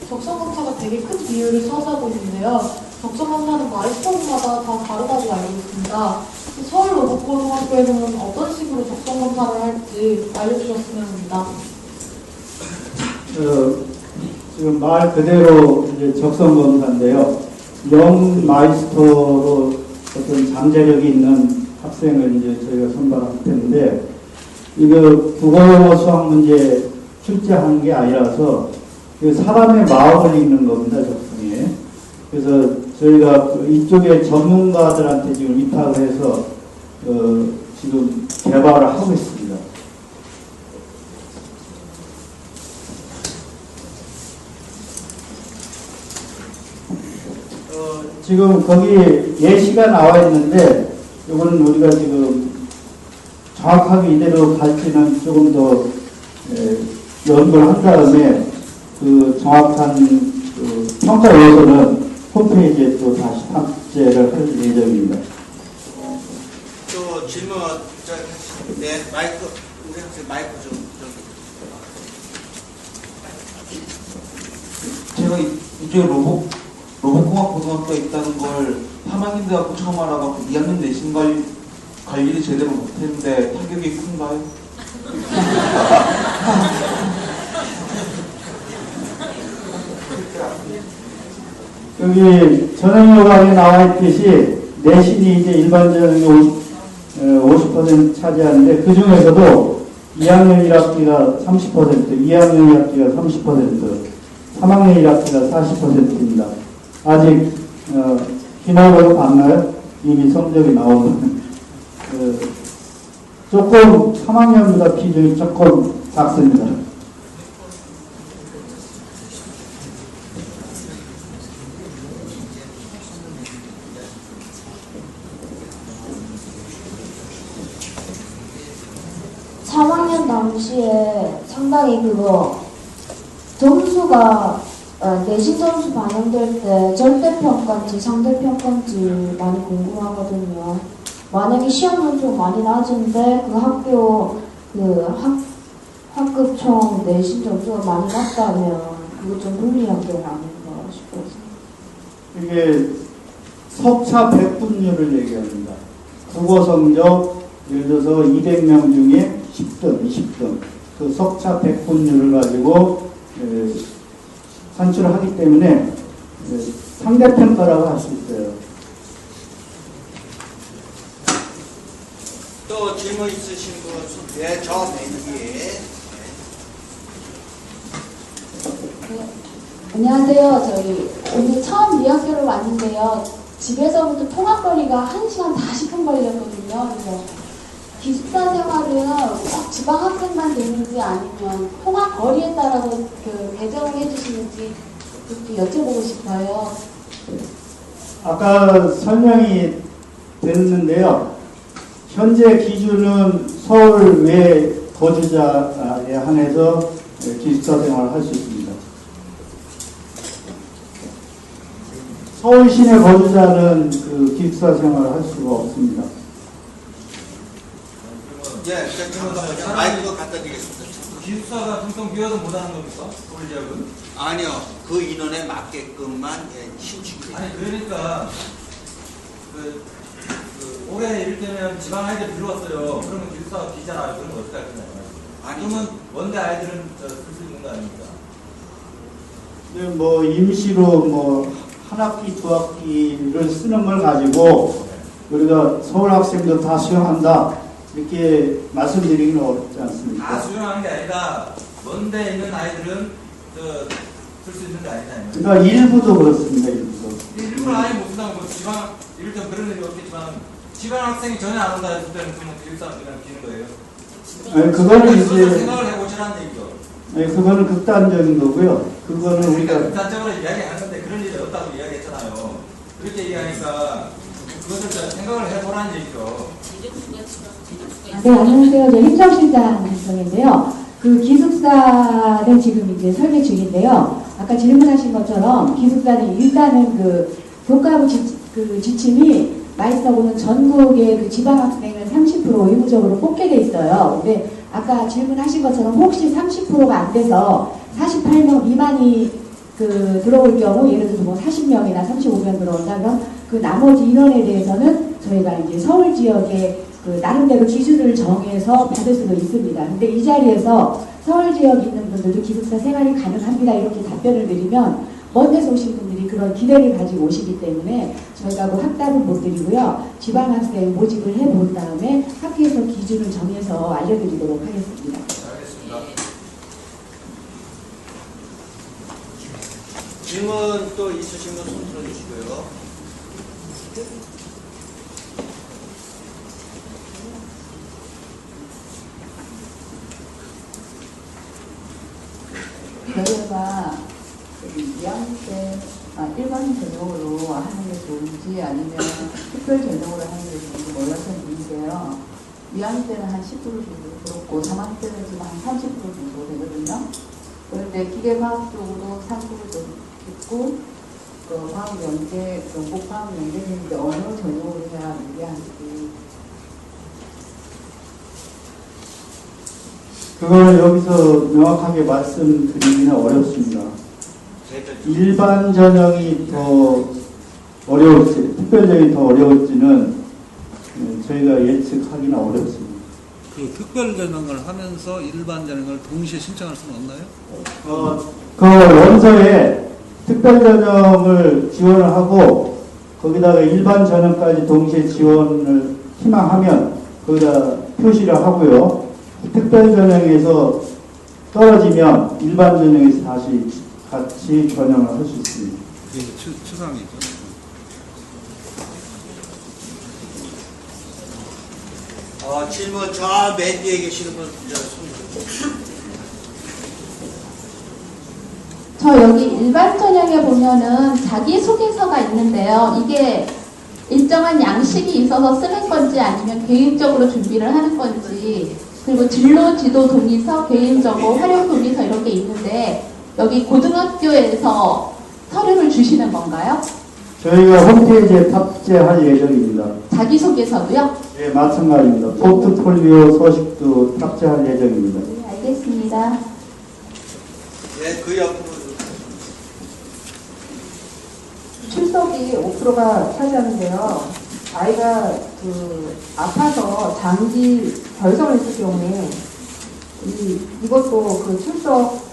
적성검사가 되게 큰 비율을 차지하고 있는데요. 적성검사는 마이스터마다 다 다르다고 알고 있습니다. 서울 로봇고등학교에는 어떤 식으로 적성검사를 할지 알려주셨으면 합니다. 지금 말 그대로 이제 적성검사인데요. 영 마이스터로 어떤 잠재력이 있는 학생을 이제 저희가 선발할 텐데, 이거 국어 수학 문제 출제하는 게 아니라서 사람의 마음을 읽는 겁니다, 적성에. 그래서 저희가 이쪽에 전문가들한테 지금 입학을 해서 지금 개발을 하고 있습니다. 지금 거기 예시가 나와 있는데, 이거는 우리가 지금 정확하게 이대로 갈지는 조금 더 연구를 한 다음에 그 정확한 그 평가 요소는 홈페이지에 또 다시 탑재를 할 예정입니다. 또 질문, 네, 마이크, 우리 학생 마이크 좀. 제가 이쪽에 로봇공학 고등학교에 있다는 걸 3학년 돼갖고 처음 알아갖고 2학년 내신 관리를 제대로 못했는데 타격이 큰가요? 여기 전형요강에 나와 있듯이 내신이 이제 일반적으로 50% 차지하는데, 그 중에서도 2학년 1학기가 30%, 2학년 1학기가 30%, 3학년 1학기가 40%입니다. 아직 기말고사 봤나요? 이미 성적이 나오는 조금 3학년보다 비중이 조금 작습니다. 당시에 상당히 점수가 내신 점수 반영될 때 절대평가인지 상대평가인지 많이 궁금하거든요. 만약에 시험 점수가 많이 낮은데 그 학교 학급 총 내신 점수가 많이 낮다면 그거 좀 불리한 게 아닌가 싶어서. 이게 석차 백분율을 얘기합니다. 국어 성적 예를 들어서 200명 중에 10등, 20등 그 석차 백분율을 가지고 산출을 하기 때문에 상대평가라고 할 수 있어요. 또 질문 있으신 분, 네, 저 맨 안녕하세요. 저희 오늘 처음 미학교를 왔는데요. 집에서부터 통학거리가 1시간 40분 걸렸거든요. 그래서 기숙사 생활은 꼭 지방학생만 되는지 아니면 통학거리에 따라서 배정을 해주시는지 그렇게 여쭤보고 싶어요. 아까 설명이 됐는데요. 현재 기준은 서울 외 거주자에 한해서 기숙사 생활을 할 수 있습니다. 서울 시내 거주자는 그 기숙사 생활을 할 수가 없습니다. 예, 마이크도 갖다 드리겠습니다. 기숙사가 텅텅 비어도 못하는 겁니까? 서울 지역은? 아니요, 그 인원에 맞게끔만 신축이 아니 그러니까 올해 이를테면 지방 아이들 들어왔어요. 그러면 기숙사가 비잖아요. 그러면 어떻게 할 거냐고. 그러면 원대 아이들은 쓸 수 있는 거 아닙니까? 뭐 임시로 뭐 한 학기, 두 학기를 쓰는 걸 가지고 우리가 서울 학생도 다 수용한다 이렇게 말씀드리기는 어렵지 않습니까? 다 수용하는 게 아니라 원대에 있는 아이들은 쓸 수 있는 게 아니다. 그러니까 일부도 그렇습니다. 일부도. 일부는 아예 못 쓴다고 뭐 지방 이를테면 그런 일이 없겠지만 지방 학생이 전혀 안 온다 했을 때는 그러면 기숙사 그냥 비는 거예요. 아니, 그거는 이제 생각을 해보시라는 얘기죠. 네, 그거는 극단적인 거고요. 그거는 우리가 극단적으로 이야기하는데 그런 일이 없다고 이야기했잖아요. 그렇게 얘기하니까 그것을 생각을 해보라는 얘기죠. 네, 안녕하세요. 저 행정실장 김성인데요. 그 기숙사는 지금 이제 설계 중인데요. 아까 질문하신 것처럼 기숙사는 일단은 그 교과부 지침이 마이스터고는 전국의 그 지방학생을 30% 의무적으로 뽑게 돼 있어요. 근데 아까 질문하신 것처럼 혹시 30%가 안 돼서 48명 미만이 그 들어올 경우 예를 들어서 뭐 40명이나 35명 들어온다 그럼 그 나머지 인원에 대해서는 저희가 이제 서울 지역에 그 나름대로 기준을 정해서 받을 수도 있습니다. 근데 이 자리에서 서울 지역에 있는 분들도 기숙사 생활이 가능합니다. 이렇게 답변을 드리면 먼 데서 오신 분들이 그런 기대를 가지고 오시기 때문에 저희가 뭐 확답은 못 드리고요. 지방학생 모집을 해본 다음에 학교에서 기준을 정해서 알려드리도록 하겠습니다. 알겠습니다. 질문 또 있으신 분 손 들어주시고요. 저희가 2학년 때 일반 전형으로 하는 게 좋은지 아니면 특별 전형으로 하는 게 좋은지 몰라서 있는데요. 2학년 때는 한 10% 정도 그렇고 3학년 때는 지금 한 30% 정도 되거든요. 그런데 기계과학 쪽으로 3% 정도 있고 그 과학 연계, 연구 과학 연계되는데 어느 전형으로 해야 유리한지. 그걸 여기서 명확하게 말씀드리기는 어렵습니다. 일반 전형이 더 어려울지, 특별 전형이 더 어려울지는 저희가 예측하기는 어렵습니다. 그 특별 전형을 하면서 일반 전형을 동시에 신청할 수는 없나요? 그 원서에 특별 전형을 지원을 하고 거기다가 일반 전형까지 동시에 지원을 희망하면 거기다 표시를 하고요. 특별 전형에서 떨어지면 일반 전형에서 다시 같이 전형을 할 수 있습니다. 그게 추상이죠. 질문 저 맨 뒤에 계시는 분 저 여기 일반 전형에 보면은 자기소개서가 있는데요. 이게 일정한 양식이 있어서 쓰는 건지 아니면 개인적으로 준비를 하는 건지, 그리고 진로 지도 동의서, 개인정보 활용 동의서 이런 게 있는데 여기 고등학교에서 서류를 주시는 건가요? 저희가 홈페이지에 탑재할 예정입니다. 자기소개서도요? 네, 마찬가지입니다. 포트폴리오 소식도 탑재할 예정입니다. 네, 알겠습니다. 네, 그 옆으로. 출석이 5%가 차지하는데요. 아이가 그 아파서 장기 결석을 했을 경우에 이것도 그 출석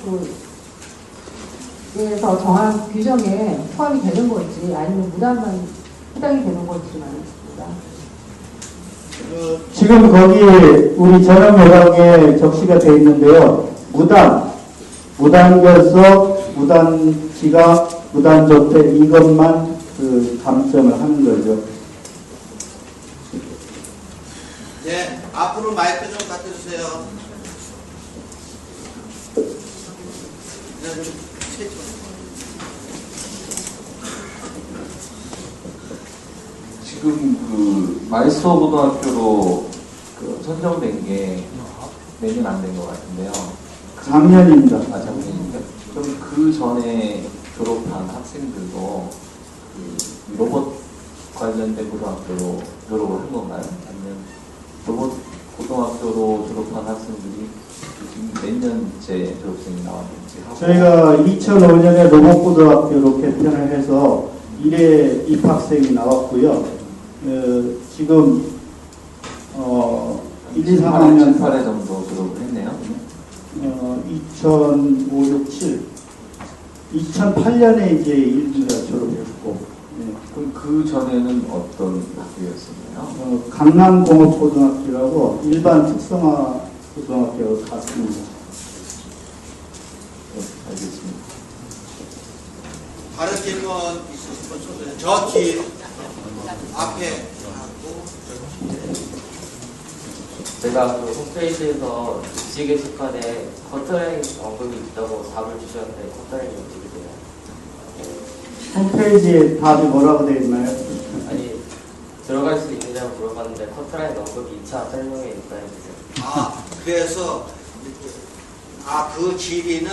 에서 정한 규정에 포함이 되는 건지 아니면 무단만 해당이 되는 건지 말입니다. 지금 거기 우리 전형 요강에 적시가 되어 있는데요. 무단 결석, 무단 지각, 무단 조퇴 이것만 그 감점을 하는 거죠. 네, 앞으로 마이크 좀 갖다 주세요. 지금 그 마이스터 고등학교로 그 선정된 게 몇 년 안 된 것 같은데요. 작년입니다. 아, 작년인데? 그럼 그 전에 졸업한 학생들도 그 로봇 관련된 고등학교로 졸업을 한 건가요? 아니면 로봇 고등학교로 졸업한 학생들이 지금 몇 년째 졸업생이 나왔는지 하고 저희가 2005년에 로봇고등학교로 개편을 해서 1회 입학생이 나왔고요. 지금 1, 2, 3학년 8회 정도 졸업을 했네요. 2005, 6, 7 2008년에 이제 1주가 졸업했고 그럼 그 전에는 어떤 학교였었나요? 강남공업고등학교라고 일반 특성화 고등학교 갔습니다. 네, 알겠습니다. 다른 질문 있으신 분, 저 뒤 앞에 제가 그 홈페이지에서 지지 게시판에 커터라인 언급이 있다고 답을 주셨는데 커터라인이 어떻게 돼요? 홈페이지에 답이 뭐라고 되어 있나요? 아니 들어갈 수 있느냐고 물어봤는데 커터라인 언급이 2차 설명에 있다는 거죠. 그래서 그 질의는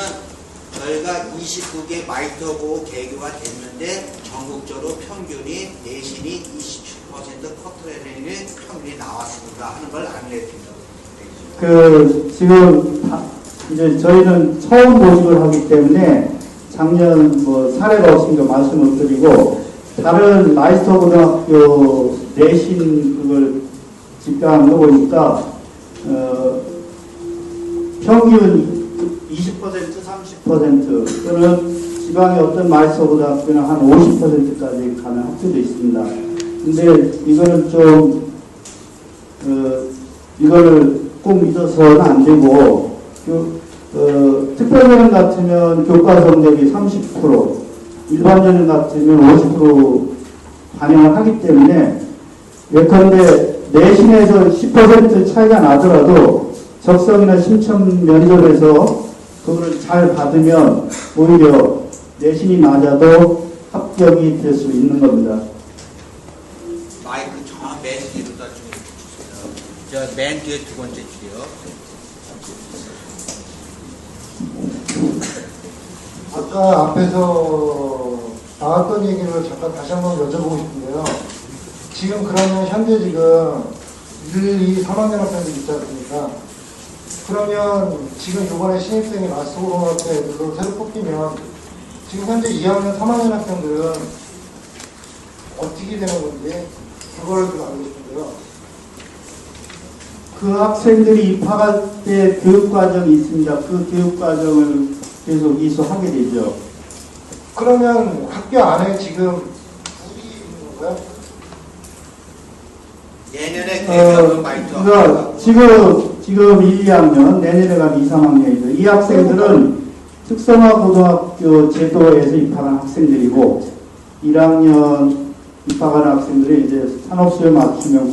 저희가 29개 마이터고 개교가 됐는데 전국적으로 평균이 내신이 27% 커트라인의 평균이 나왔습니다 하는 걸 안내해드립니다. 지금 이제 저희는 처음 모집을 하기 때문에 작년 사례가 없으니까 말씀 못 드리고 다른 마이스터 고등학교 내신 그걸 집계한 거 보니까 평균 20%, 30% 또는 지방의 어떤 마이스터 고등학교는 한 50%까지 가는 학교도 있습니다. 근데 이거는 좀 이거를 꼭 믿어서는 안 되고 특별전형 같으면 교과 성적이 30%, 일반 전형 같으면 50% 반영을 하기 때문에 예컨대 내신에서 10% 차이가 나더라도 적성이나 신청 면접에서 그거를 잘 받으면 오히려 내신이 낮아도 합격이 될 수 있는 겁니다. 마이크 저 맨 뒤로다 좀 주세요. 저 맨 뒤에 두 번째 줄이요. 아까 앞에서 나왔던 얘기를 잠깐 다시 한번 여쭤보고 싶은데요. 지금 그러면 현재 지금 1, 2, 3학년 학생들 있지 않습니까? 그러면 지금 이번에 신입생이 마스고등학교 애들로 새로 뽑히면 지금 현재 2학년, 3학년 학생들은 어떻게 되는 건지 그걸 좀 알고 싶은데요. 그 학생들이 입학할 때 교육과정이 있습니다. 그 교육과정을 계속 이수하게 되죠. 그러면 학교 안에 지금 물이 있는 건가요? 내년에 개교하는 마이터. 그러니까 지금 1, 2학년, 내년에 가면 2, 3학년이죠. 이 학생들은 특성화 고등학교 제도에서 입학한 학생들이고 1학년 입학하는 학생들이 이제 산업수요 맞춤형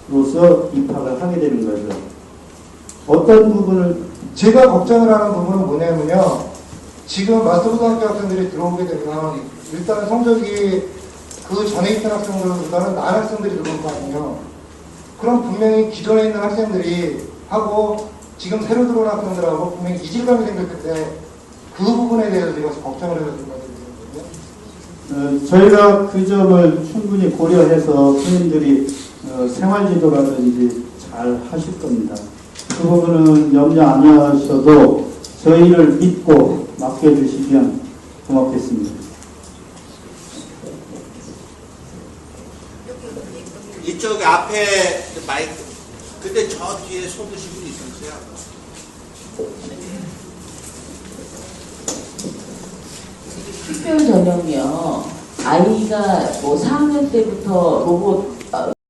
고등학교로서 입학을 하게 되는 거죠. 어떤 부분을 제가 걱정을 하는 부분은 뭐냐면요. 지금 마스터고등학교 학생들이 들어오게 되면 일단 성적이 그 전에 있던 학생들보다는 나은 학생들이 들어올 거 아니에요. 그럼 분명히 기존에 있는 학생들이 하고 지금 새로 들어온 학생들하고 분명히 이질감이 생길 텐데 그 부분에 대해서 제가 걱정을 해서 말씀드리거든요. 저희가 그 점을 충분히 고려해서 선생님들이 생활지도라든지 잘 하실 겁니다. 그 부분은 염려 안 하셔도 저희를 믿고 맡겨주시면 고맙겠습니다. 이쪽 앞에 마이크. 근데 저 뒤에 손 드신 분 있으세요? 특별 전형이요. 아이가 4학년 때부터 로봇